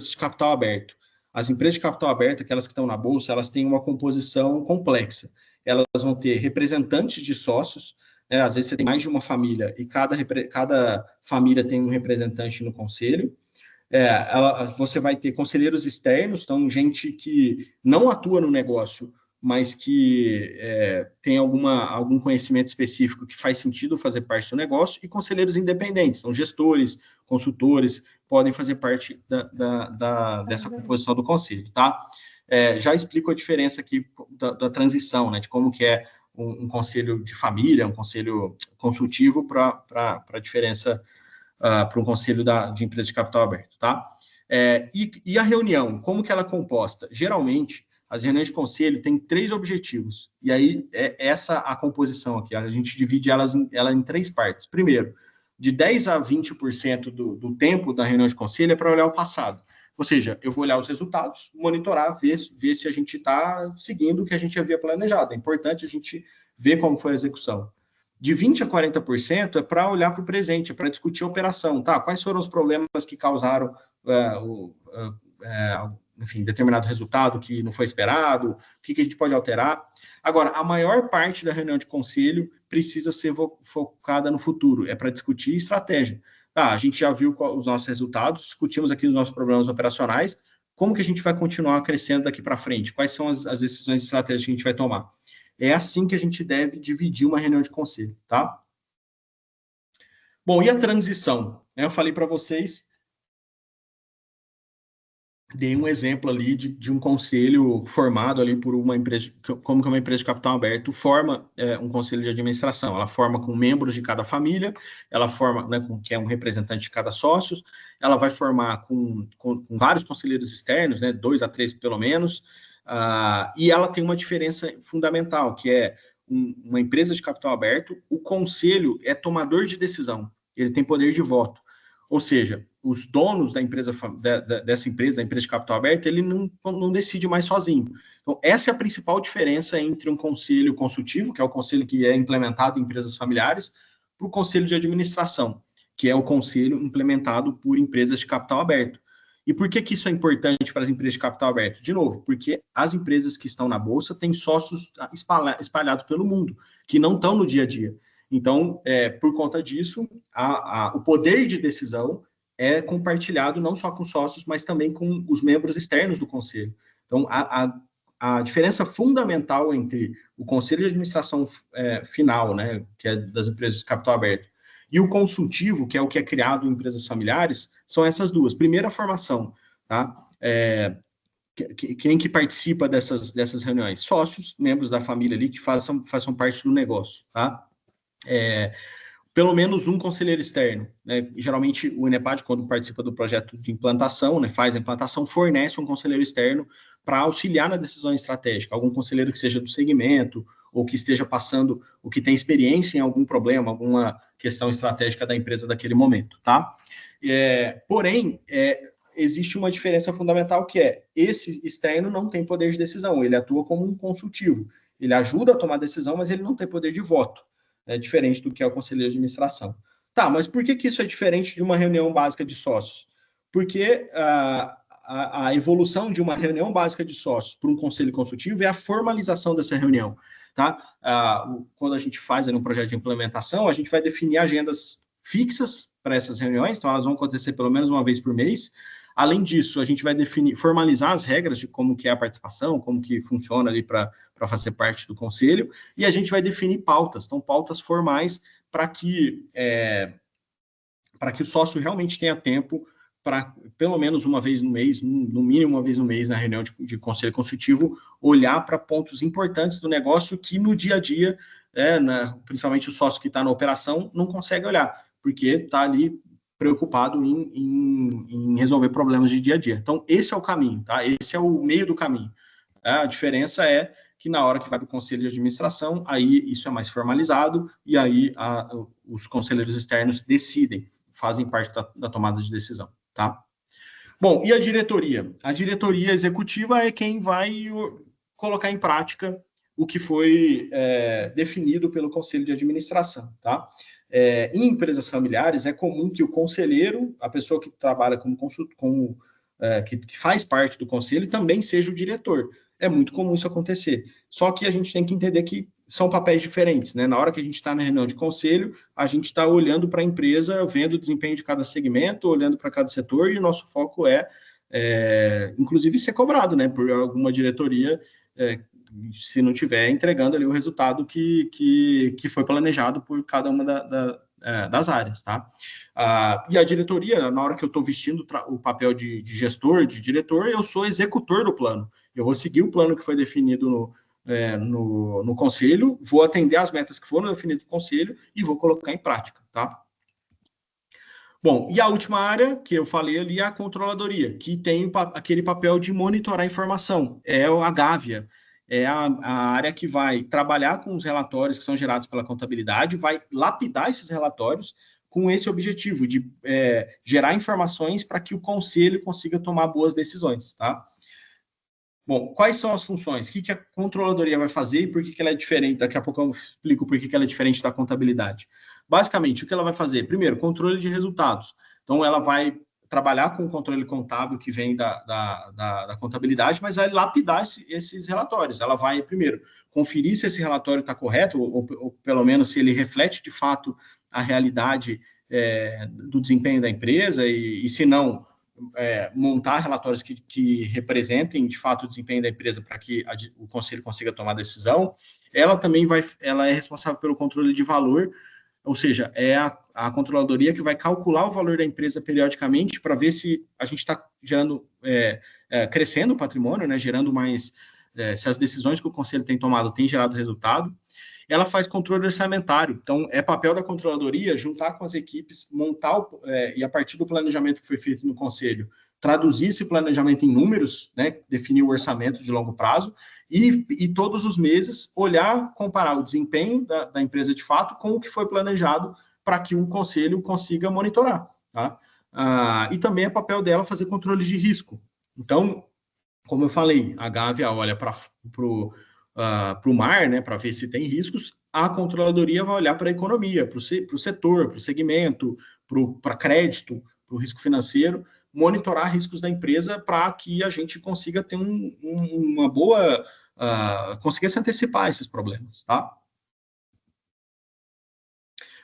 de capital aberto. As empresas de capital aberto, aquelas que estão na Bolsa, elas têm uma composição complexa. Elas vão ter representantes de sócios, né? Às vezes você tem mais de uma família e cada família tem um representante no conselho. Você vai ter conselheiros externos, então gente que não atua no negócio, mas que tem algum conhecimento específico que faz sentido fazer parte do negócio, e conselheiros independentes, então gestores, consultores, podem fazer parte dessa composição do conselho, tá? Já explico a diferença aqui da transição, né, de como que é um conselho de família, um conselho consultivo para a diferença para um conselho de empresa de capital aberto, tá? E a reunião, como que ela é composta? Geralmente, as reuniões de conselho têm 3 objetivos, e aí essa a composição aqui, a gente divide ela em 3 partes. Primeiro, de 10% a 20% do tempo da reunião de conselho é para olhar o passado. Ou seja, eu vou olhar os resultados, monitorar, ver se a gente está seguindo o que a gente havia planejado. É importante a gente ver como foi a execução. De 20% a 40% é para olhar para o presente, é para discutir a operação. Tá? Quais foram os problemas que causaram enfim, determinado resultado que não foi esperado, o que a gente pode alterar. Agora, a maior parte da reunião de conselho precisa ser focada no futuro, é para discutir estratégia. Tá, a gente já viu os nossos resultados, discutimos aqui os nossos problemas operacionais, como que a gente vai continuar crescendo daqui para frente? Quais são as decisões estratégicas que a gente vai tomar? É assim que a gente deve dividir uma reunião de conselho, tá? Bom, e a transição? Eu falei para vocês, dei um exemplo ali de um conselho formado ali por uma empresa, como que uma empresa de capital aberto forma um conselho de administração. Ela forma com membros de cada família, ela forma, né, que é um representante de cada sócio, ela vai formar com vários conselheiros externos, né, 2 a 3 pelo menos, e ela tem uma diferença fundamental, que é uma empresa de capital aberto, o conselho é tomador de decisão, ele tem poder de voto. Ou seja, os donos da empresa, dessa empresa, da empresa de capital aberto, ele não decide mais sozinho. Então, essa é a principal diferença entre um conselho consultivo, que é o conselho que é implementado em empresas familiares, para o conselho de administração, que é o conselho implementado por empresas de capital aberto. E por que isso é importante para as empresas de capital aberto? De novo, porque as empresas que estão na Bolsa têm sócios espalhados pelo mundo, que não estão no dia a dia. Então, por conta disso, o poder de decisão é compartilhado não só com sócios, mas também com os membros externos do conselho. Então, a diferença fundamental entre o conselho de administração final, né, que é das empresas de capital aberto, e o consultivo, que é o que é criado em empresas familiares, são essas duas. Primeiro, a formação, tá? Quem que participa dessas reuniões? Sócios, membros da família ali, que façam parte do negócio, tá? Pelo menos um conselheiro externo, né? Geralmente o INEPAD, quando participa do projeto de implantação, né, faz a implantação, fornece um conselheiro externo para auxiliar na decisão estratégica, algum conselheiro que seja do segmento, ou que esteja passando, ou que tem experiência em algum problema, alguma questão estratégica da empresa daquele momento, tá? Porém, existe uma diferença fundamental, que é, esse externo não tem poder de decisão, ele atua como um consultivo, ele ajuda a tomar decisão, mas ele não tem poder de voto. É diferente do que é o conselheiro de administração. Tá, mas por que isso é diferente de uma reunião básica de sócios? Porque a evolução de uma reunião básica de sócios para um conselho consultivo é a formalização dessa reunião. Tá? Quando a gente faz um projeto de implementação, a gente vai definir agendas fixas para essas reuniões, então elas vão acontecer pelo menos uma vez por mês. Além disso, a gente vai formalizar as regras de como que é a participação, como que funciona ali para fazer parte do conselho, e a gente vai definir pautas, então pautas formais para que o sócio realmente tenha tempo para, pelo menos uma vez no mês, no mínimo uma vez no mês, na reunião de conselho consultivo, olhar para pontos importantes do negócio que no dia a dia, principalmente o sócio que está na operação, não consegue olhar, porque está ali preocupado em resolver problemas de dia a dia. Então, esse é o caminho, tá? Esse é o meio do caminho. A diferença é que na hora que vai para o conselho de administração, aí isso é mais formalizado, e aí os conselheiros externos decidem, fazem parte da tomada de decisão, tá? Bom, e a diretoria? A diretoria executiva é quem vai colocar em prática o que foi definido pelo conselho de administração, tá? Em empresas familiares, é comum que o conselheiro, a pessoa que trabalha que faz parte do conselho, também seja o diretor. É muito comum isso acontecer. Só que a gente tem que entender que são papéis diferentes, né? Na hora que a gente está na reunião de conselho, a gente está olhando para a empresa, vendo o desempenho de cada segmento, olhando para cada setor, e o nosso foco inclusive, ser cobrado, né? Por alguma diretoria, se não tiver entregando ali o resultado que foi planejado por cada uma das áreas, tá? E a diretoria, na hora que eu estou vestindo o papel de gestor, de diretor, eu sou executor do plano. Eu vou seguir o plano que foi definido no conselho, vou atender as metas que foram definidas no conselho e vou colocar em prática, tá? Bom, e a última área que eu falei ali é a controladoria, que tem aquele papel de monitorar a informação, é a Gávea, é a área que vai trabalhar com os relatórios que são gerados pela contabilidade, vai lapidar esses relatórios com esse objetivo de gerar informações para que o conselho consiga tomar boas decisões, tá? Bom, quais são as funções? O que a controladoria vai fazer e por que ela é diferente? Daqui a pouco eu explico por que ela é diferente da contabilidade. Basicamente, o que ela vai fazer? Primeiro, controle de resultados. Então, ela vai trabalhar com o controle contábil que vem da contabilidade, mas vai lapidar esses relatórios. Ela vai, primeiro, conferir se esse relatório está correto, ou pelo menos se ele reflete, de fato, a realidade do desempenho da empresa, e se não, montar relatórios que representem, de fato, o desempenho da empresa para que o conselho consiga tomar decisão. Ela também ela é responsável pelo controle de valor, ou seja, é a controladoria que vai calcular o valor da empresa periodicamente para ver se a gente está gerando, crescendo o patrimônio, né, gerando mais, se as decisões que o conselho tem tomado têm gerado resultado. Ela faz controle orçamentário, então é papel da controladoria juntar com as equipes, montar, e a partir do planejamento que foi feito no conselho, traduzir esse planejamento em números, né, definir o orçamento de longo prazo, e todos os meses olhar, comparar o desempenho da empresa de fato com o que foi planejado para que o conselho consiga monitorar, tá? E também é papel dela fazer controle de risco. Então, como eu falei, a Gávea olha para o mar, né, para ver se tem riscos, a controladoria vai olhar para a economia, para o setor, para o segmento, para crédito, para o risco financeiro, monitorar riscos da empresa para que a gente consiga ter uma boa... conseguir se antecipar a esses problemas, tá?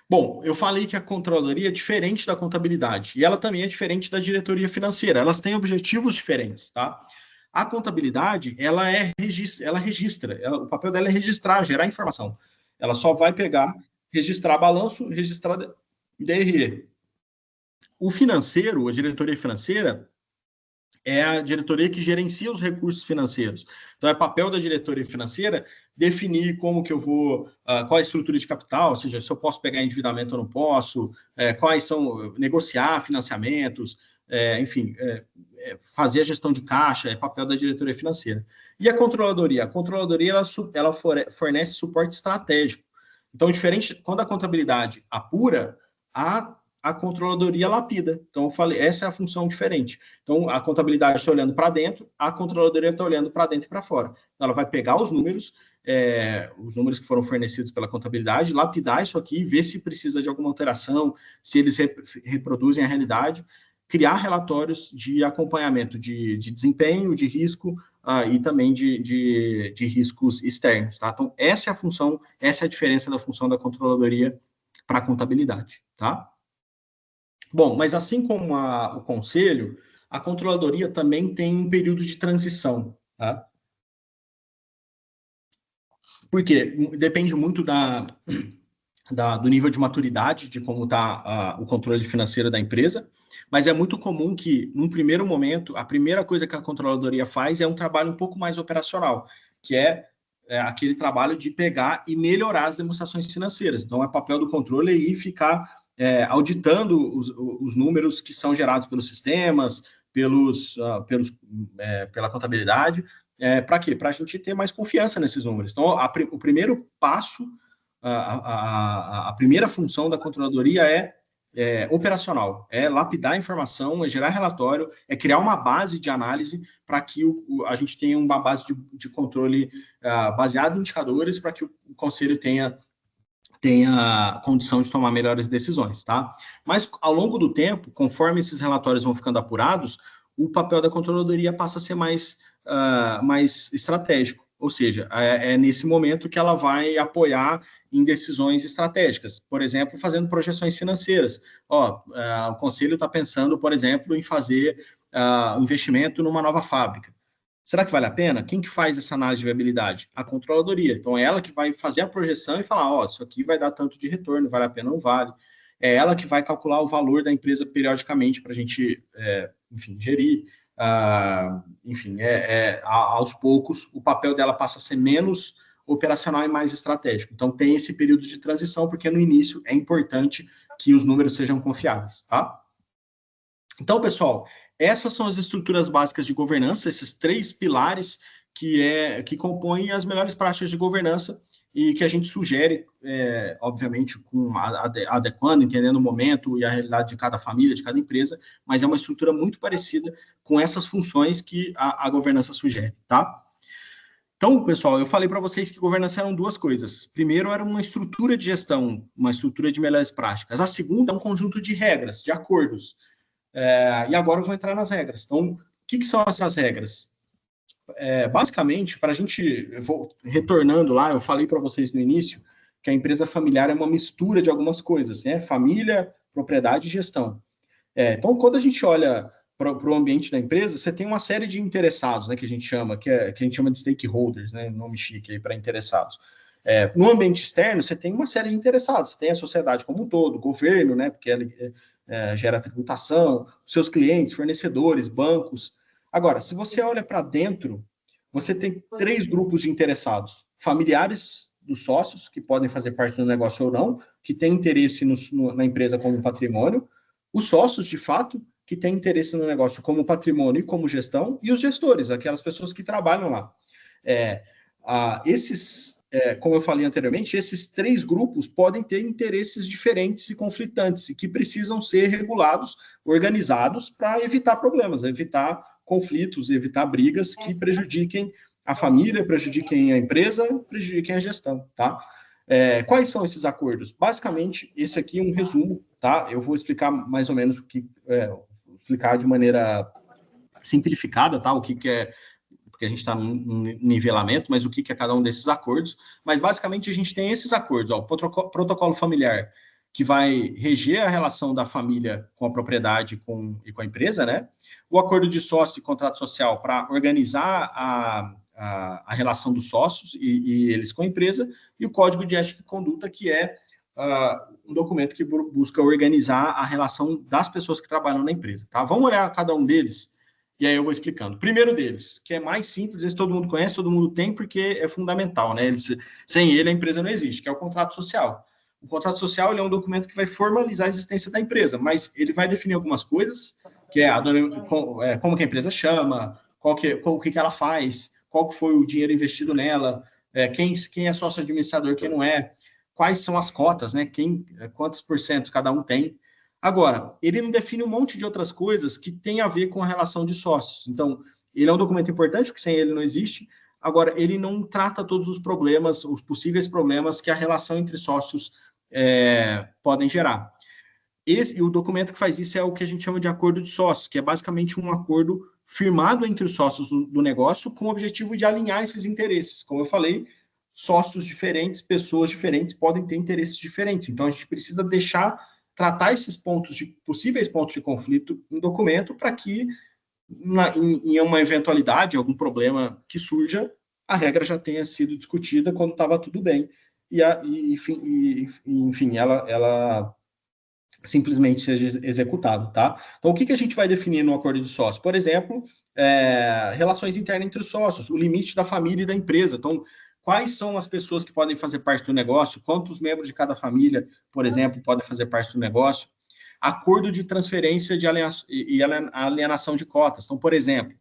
Bom, eu falei que a controladoria é diferente da contabilidade, e ela também é diferente da diretoria financeira. Elas têm objetivos diferentes, tá? A contabilidade, ela registra, o papel dela é registrar, gerar informação. Ela só vai pegar, registrar balanço, registrar DRE. O financeiro, a diretoria financeira, é a diretoria que gerencia os recursos financeiros. Então, é papel da diretoria financeira definir como que eu vou, qual é a estrutura de capital, ou seja, se eu posso pegar endividamento ou não posso, quais são, negociar financiamentos, enfim, fazer a gestão de caixa, é papel da diretoria financeira. E a controladoria? A controladoria, ela fornece suporte estratégico. Então, diferente, quando a contabilidade apura, a controladoria lapida. Então, eu falei, essa é a função diferente. Então, a contabilidade está olhando para dentro, a controladoria está olhando para dentro e para fora. Então, ela vai pegar os números que foram fornecidos pela contabilidade, lapidar isso aqui, ver se precisa de alguma alteração, se eles reproduzem a realidade, criar relatórios de acompanhamento de desempenho, de risco e também de riscos externos. Tá? Então, essa é a função, essa é a diferença da função da controladoria para a contabilidade. Tá? Bom, mas assim como o conselho, a controladoria também tem um período de transição, tá? Porque depende muito do nível de maturidade, de como está o controle financeiro da empresa, mas é muito comum que, num primeiro momento, a primeira coisa que a controladoria faz é um trabalho um pouco mais operacional, que é aquele trabalho de pegar e melhorar as demonstrações financeiras. Então, é papel do controle aí ficar auditando os números que são gerados pelos sistemas, pela contabilidade, para quê? Para a gente ter mais confiança nesses números. Então, o primeiro passo, a primeira função da controladoria é operacional, é lapidar a informação, é gerar relatório, é criar uma base de análise para que a gente tenha uma base de controle baseada em indicadores para que o conselho tenha condição de tomar melhores decisões, tá? Mas, ao longo do tempo, conforme esses relatórios vão ficando apurados, o papel da controladoria passa a ser mais estratégico, ou seja, é nesse momento que ela vai apoiar em decisões estratégicas, por exemplo, fazendo projeções financeiras. O conselho está pensando, por exemplo, em fazer investimento numa nova fábrica. Será que vale a pena? Quem que faz essa análise de viabilidade? A controladoria. Então, é ela que vai fazer a projeção e falar, isso aqui vai dar tanto de retorno, vale a pena ou não vale. É ela que vai calcular o valor da empresa periodicamente para a gente, enfim, gerir. Enfim, aos poucos, o papel dela passa a ser menos operacional e mais estratégico. Então, tem esse período de transição, porque no início é importante que os números sejam confiáveis, tá? Então, pessoal, essas são as estruturas básicas de governança, esses 3 pilares que compõem as melhores práticas de governança e que a gente sugere, obviamente, adequando, entendendo o momento e a realidade de cada família, de cada empresa, mas é uma estrutura muito parecida com essas funções que a governança sugere, tá? Então, pessoal, eu falei para vocês que governança eram 2 coisas. Primeiro, era uma estrutura de gestão, uma estrutura de melhores práticas. A segunda é um conjunto de regras, de acordos. E agora eu vou entrar nas regras. Então, o que são essas regras? Basicamente, para a gente, retornando lá, eu falei para vocês no início que a empresa familiar é uma mistura de algumas coisas, né? Família, propriedade e gestão. Então, quando a gente olha para o ambiente da empresa, você tem uma série de interessados, né, que a gente chama, que a gente chama de stakeholders, né, nome chique aí para interessados. No ambiente externo, você tem uma série de interessados, você tem a sociedade como um todo, o governo, né, porque ele gera tributação, seus clientes, fornecedores, bancos. Agora, se você olha para dentro, você tem 3 grupos de interessados: familiares dos sócios, que podem fazer parte do negócio ou não, que têm interesse na empresa como patrimônio, os sócios, de fato, que têm interesse no negócio como patrimônio e como gestão, e os gestores, aquelas pessoas que trabalham lá. Como eu falei anteriormente, esses 3 grupos podem ter interesses diferentes e conflitantes, e que precisam ser regulados, organizados, para evitar problemas, evitar conflitos, evitar brigas que prejudiquem a família, prejudiquem a empresa, prejudiquem a gestão, tá? Quais são esses acordos? Basicamente, esse aqui é um resumo, tá? Eu vou explicar mais ou menos explicar de maneira simplificada, tá? O que é, porque a gente está num nivelamento, mas o que é cada um desses acordos. Mas, basicamente, a gente tem esses acordos, ó, o protocolo familiar, que vai reger a relação da família com a propriedade e com a empresa, né? O acordo de sócio e contrato social para organizar a relação dos sócios e eles com a empresa, e o Código de Ética e Conduta, que é um documento que busca organizar a relação das pessoas que trabalham na empresa, tá? Vamos olhar cada um deles, e aí eu vou explicando. Primeiro deles, que é mais simples, esse todo mundo conhece, todo mundo tem, porque é fundamental, né? Sem ele, a empresa não existe, que é o contrato social. O contrato social ele é um documento que vai formalizar a existência da empresa, mas ele vai definir algumas coisas, que é como que a empresa chama, o que ela faz, qual que foi o dinheiro investido nela, quem é sócio administrador, quem não é, quais são as cotas, né? Quantos por cento cada um tem. Agora, ele não define um monte de outras coisas que tem a ver com a relação de sócios. Então, ele é um documento importante, porque sem ele não existe. Agora, ele não trata todos os problemas, os possíveis problemas que a relação entre sócios podem gerar. E o documento que faz isso é o que a gente chama de acordo de sócios, que é basicamente um acordo firmado entre os sócios do negócio com o objetivo de alinhar esses interesses. Como eu falei, sócios diferentes, pessoas diferentes podem ter interesses diferentes. Então, a gente precisa tratar esses possíveis pontos de conflito em documento para que, em uma eventualidade, algum problema que surja, a regra já tenha sido discutida quando estava tudo bem. Enfim, ela simplesmente seja executada, tá? Então, o que a gente vai definir no acordo de sócio? Por exemplo, relações internas entre os sócios, o limite da família e da empresa. Então, quais são as pessoas que podem fazer parte do negócio? Quantos membros de cada família, por exemplo, podem fazer parte do negócio? Acordo de transferência e alienação de cotas. Então, por exemplo,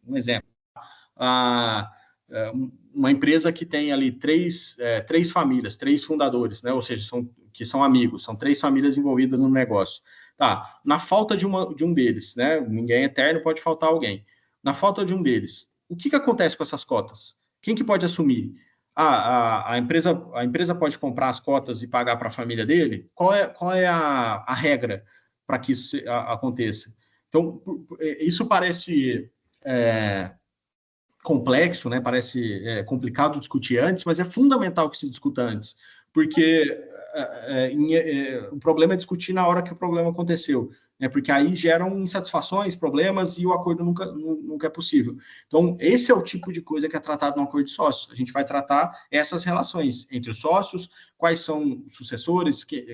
uma empresa que tem ali três famílias, 3 fundadores, né? Ou seja, que são amigos, são 3 famílias envolvidas no negócio. Tá, na falta de um deles, né? Ninguém é eterno, pode faltar alguém. Na falta de um deles, o que acontece com essas cotas? Quem que pode assumir? A empresa pode comprar as cotas e pagar para a família dele? Qual é a regra para que isso aconteça? Então, isso parece complexo, né? Parece complicado discutir antes, mas é fundamental que se discuta antes, porque o problema é discutir na hora que o problema aconteceu, né? Porque aí geram insatisfações, problemas e o acordo nunca é possível. Então, esse é o tipo de coisa que é tratado no acordo de sócios. A gente vai tratar essas relações entre os sócios, quais são os sucessores, que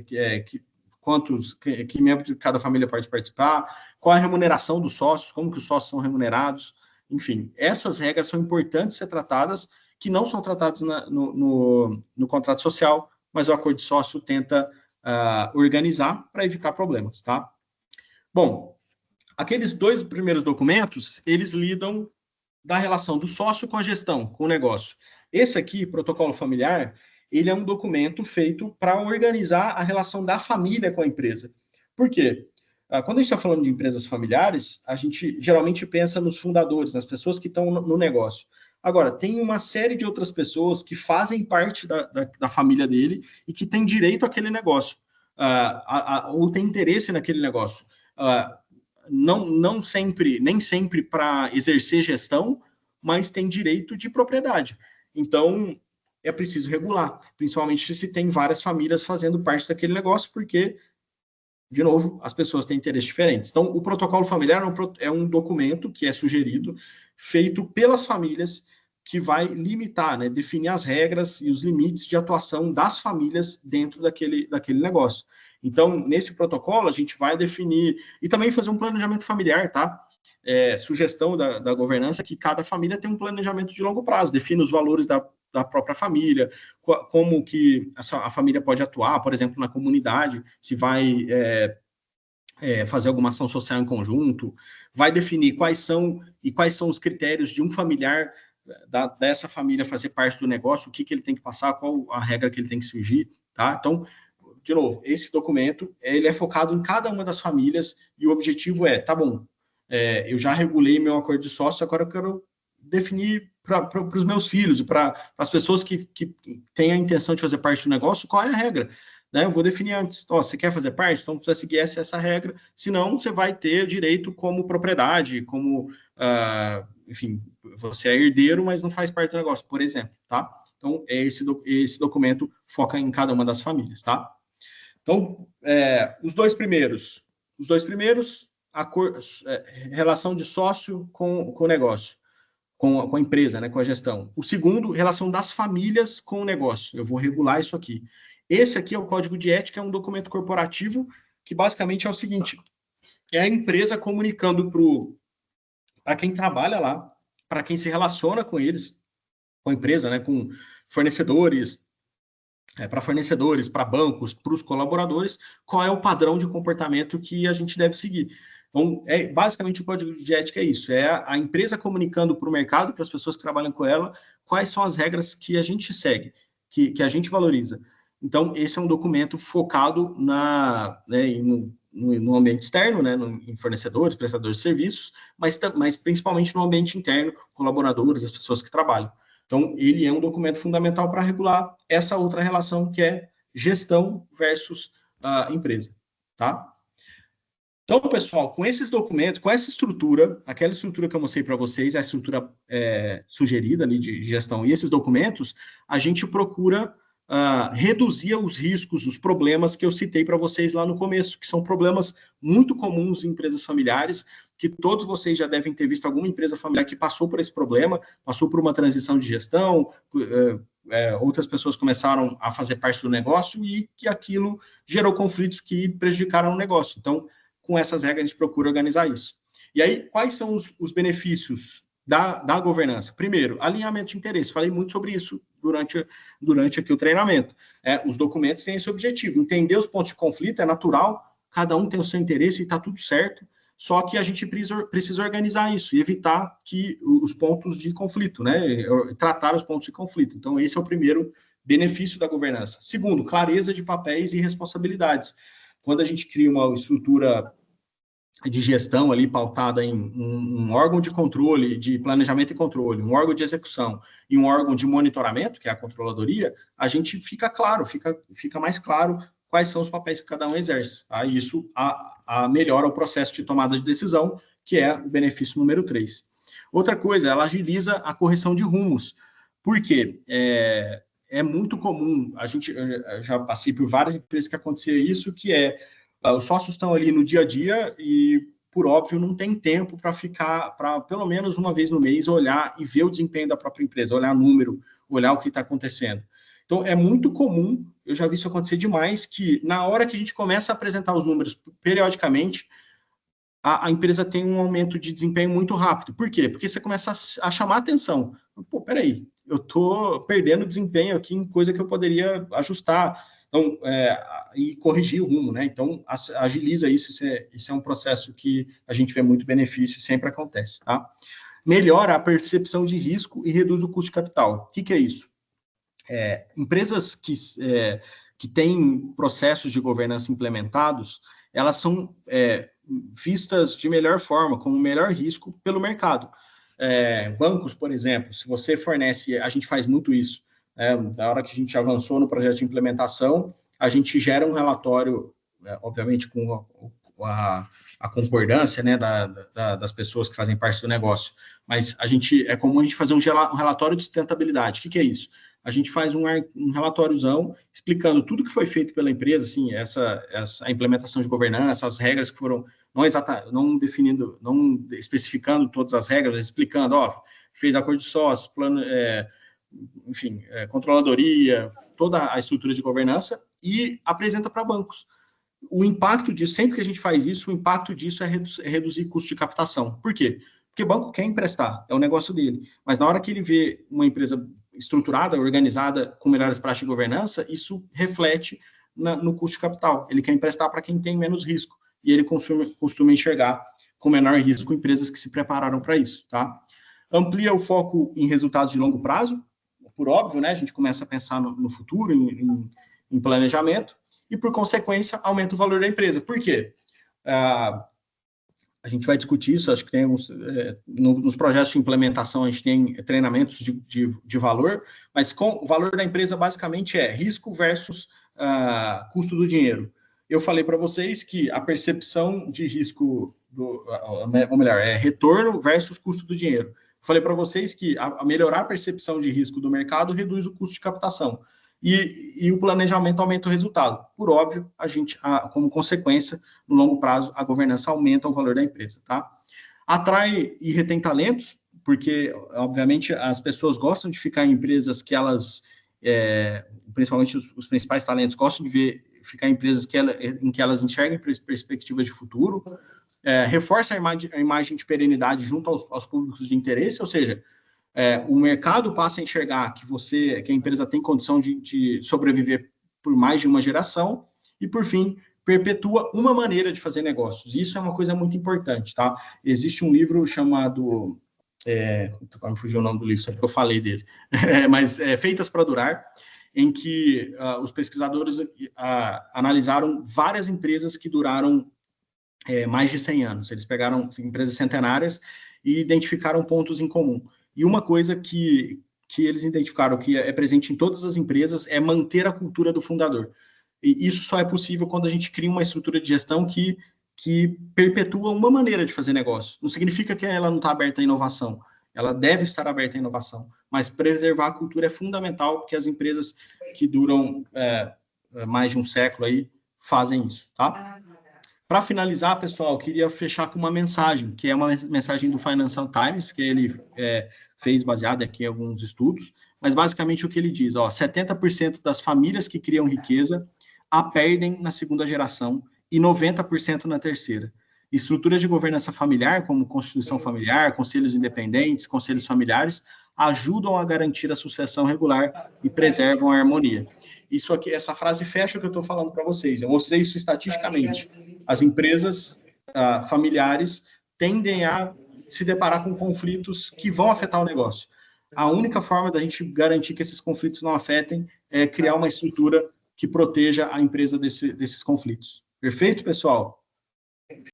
membro de cada família pode participar, qual a remuneração dos sócios, como que os sócios são remunerados. Enfim, essas regras são importantes ser tratadas, que não são tratadas no contrato social, mas o acordo de sócio tenta organizar para evitar problemas, tá? Bom, aqueles 2 primeiros documentos, eles lidam da relação do sócio com a gestão, com o negócio. Esse aqui, protocolo familiar, ele é um documento feito para organizar a relação da família com a empresa. Por quê? Quando a gente está falando de empresas familiares, a gente geralmente pensa nos fundadores, nas pessoas que estão no negócio. Agora, tem uma série de outras pessoas que fazem parte da família dele e que têm direito àquele negócio, ou têm interesse naquele negócio. Nem sempre para exercer gestão, mas tem direito de propriedade. Então, é preciso regular, principalmente se tem várias famílias fazendo parte daquele negócio, porque, de novo, as pessoas têm interesses diferentes. Então, o protocolo familiar é um documento que é sugerido, feito pelas famílias, que vai limitar, né, definir as regras e os limites de atuação das famílias dentro daquele negócio. Então, nesse protocolo, a gente vai definir e também fazer um planejamento familiar, tá? Sugestão da governança que cada família tem um planejamento de longo prazo, define os valores da própria família, como que a família pode atuar, por exemplo, na comunidade, se vai fazer alguma ação social em conjunto, vai definir quais são os critérios de um familiar dessa família fazer parte do negócio, o que ele tem que passar, qual a regra que ele tem que surgir, tá? Então, de novo, esse documento, ele é focado em cada uma das famílias e o objetivo tá bom, eu já regulei meu acordo de sócio, agora eu quero definir para os meus filhos, para as pessoas que têm a intenção de fazer parte do negócio, qual é a regra. né? Eu vou definir antes. Ó, você quer fazer parte? Então precisa seguir essa regra, senão você vai ter direito como propriedade, como, enfim, você é herdeiro, mas não faz parte do negócio, por exemplo, tá? Então, esse documento foca em cada uma das famílias, tá? Então, os dois primeiros, relação de sócio com o negócio, com a empresa, né, com a gestão. O segundo, relação das famílias com o negócio. Eu vou regular isso aqui. Esse aqui é o Código de Ética, é um documento corporativo que basicamente é o seguinte: é a empresa comunicando para quem trabalha lá, para quem se relaciona com eles, com a empresa, né, com fornecedores, para fornecedores, para bancos, para os colaboradores, qual é o padrão de comportamento que a gente deve seguir. Então, basicamente o código de ética é isso, é a empresa comunicando para o mercado, para as pessoas que trabalham com ela, quais são as regras que a gente segue, que a gente valoriza. Então, esse é um documento focado no ambiente externo, né, em fornecedores, prestadores de serviços, mas principalmente no ambiente interno, colaboradores, as pessoas que trabalham. Então, ele é um documento fundamental para regular essa outra relação que é gestão versus empresa, tá? Então, pessoal, com esses documentos, com essa estrutura, aquela estrutura que eu mostrei para vocês, a estrutura sugerida ali de gestão e esses documentos, a gente procura reduzir os riscos, os problemas que eu citei para vocês lá no começo, que são problemas muito comuns em empresas familiares, que todos vocês já devem ter visto alguma empresa familiar que passou por esse problema, passou por uma transição de gestão, outras pessoas começaram a fazer parte do negócio e que aquilo gerou conflitos que prejudicaram o negócio. Então, com essas regras, a gente procura organizar isso. E aí, quais são os benefícios da governança? Primeiro, alinhamento de interesse. Falei muito sobre isso durante aqui o treinamento. Os documentos têm esse objetivo. Entender os pontos de conflito é natural, cada um tem o seu interesse e está tudo certo, só que a gente precisa organizar isso e evitar que os pontos de conflito, né? Tratar os pontos de conflito. Então, esse é o primeiro benefício da governança. Segundo, clareza de papéis e responsabilidades. Quando a gente cria uma estrutura de gestão ali pautada em um órgão de controle, de planejamento e controle, um órgão de execução e um órgão de monitoramento, que é a controladoria, a gente fica claro, fica mais claro quais são os papéis que cada um exerce. Tá? E isso melhora o processo de tomada de decisão, que é o benefício número 3. Outra coisa, ela agiliza a correção de rumos. Por quê? É muito comum, eu já passei por várias empresas que acontecia isso, que os sócios estão ali no dia a dia e, por óbvio, não tem tempo para pelo menos uma vez no mês olhar e ver o desempenho da própria empresa, olhar número, olhar o que está acontecendo. Então, é muito comum, eu já vi isso acontecer demais, que na hora que a gente começa a apresentar os números periodicamente, a empresa tem um aumento de desempenho muito rápido. Por quê? Porque você começa a chamar atenção. Pô, peraí, eu estou perdendo desempenho aqui em coisa que eu poderia ajustar. Então, e corrigir o rumo, né? Então, agiliza isso, isso é um processo que a gente vê muito benefício, sempre acontece, tá? Melhora a percepção de risco e reduz o custo de capital. O que é isso? Empresas que têm processos de governança implementados, elas são vistas de melhor forma, como melhor risco pelo mercado. Bancos, por exemplo, se você fornece, a gente faz muito isso, na hora que a gente avançou no projeto de implementação, a gente gera um relatório, obviamente com a concordância, né, das pessoas que fazem parte do negócio, mas é comum a gente fazer um relatório de sustentabilidade. O que é isso? A gente faz um relatóriozão explicando tudo que foi feito pela empresa, assim, a implementação de governança, as regras que foram não definindo, não especificando todas as regras, mas explicando, fez acordo de sócios, plano, enfim, controladoria, toda a estrutura de governança e apresenta para bancos. O impacto disso, sempre que a gente faz isso, o impacto disso é reduzir custo de captação. Por quê? Porque o banco quer emprestar, é o negócio dele. Mas na hora que ele vê uma empresa estruturada, organizada, com melhores práticas de governança, isso reflete no custo de capital. Ele quer emprestar para quem tem menos risco. E ele costuma enxergar com menor risco empresas que se prepararam para isso. Tá? Amplia o foco em resultados de longo prazo, por óbvio, né? A gente começa a pensar no futuro, em planejamento, e, por consequência, aumenta o valor da empresa. Por quê? A gente vai discutir isso, acho que tem nos projetos de implementação a gente tem treinamentos de valor, mas o valor da empresa basicamente é risco versus custo do dinheiro. Eu falei para vocês que a percepção de risco, ou melhor, retorno versus custo do dinheiro. Falei para vocês que a melhorar a percepção de risco do mercado reduz o custo de captação. E o planejamento aumenta o resultado. Por óbvio, como consequência, no longo prazo, a governança aumenta o valor da empresa, tá? Atrai e retém talentos, porque, obviamente, as pessoas gostam de ficar em empresas que elas, principalmente os principais talentos, gostam de ficar em empresas em que elas enxerguem perspectivas de futuro, reforça a imagem de perenidade junto aos públicos de interesse, ou seja, o mercado passa a enxergar que a empresa tem condição de sobreviver por mais de uma geração e, por fim, perpetua uma maneira de fazer negócios. Isso é uma coisa muito importante, tá? Existe um livro chamado... me fugiu o nome do livro, só porque eu falei dele, mas Feitas para Durar, em que os pesquisadores analisaram várias empresas que duraram mais de 100 anos. Eles pegaram empresas centenárias e identificaram pontos em comum. E uma coisa que eles identificaram que é presente em todas as empresas é manter a cultura do fundador. E isso só é possível quando a gente cria uma estrutura de gestão que perpetua uma maneira de fazer negócio. Não significa que ela não está aberta à inovação. Ela deve estar aberta à inovação. Mas preservar a cultura é fundamental, porque as empresas que duram mais de um século aí fazem isso, tá? Para finalizar, pessoal, eu queria fechar com uma mensagem, que é uma mensagem do Financial Times, que ele fez baseado aqui em alguns estudos, mas basicamente o que ele diz, 70% das famílias que criam riqueza a perdem na segunda geração e 90% na terceira. Estruturas de governança familiar, como constituição familiar, conselhos independentes, conselhos familiares, ajudam a garantir a sucessão regular e preservam a harmonia. Isso aqui, essa frase fecha o que eu estou falando para vocês. Eu mostrei isso estatisticamente. As empresas familiares tendem a se deparar com conflitos que vão afetar o negócio. A única forma da gente garantir que esses conflitos não afetem é criar uma estrutura que proteja a empresa desses conflitos. Perfeito, pessoal?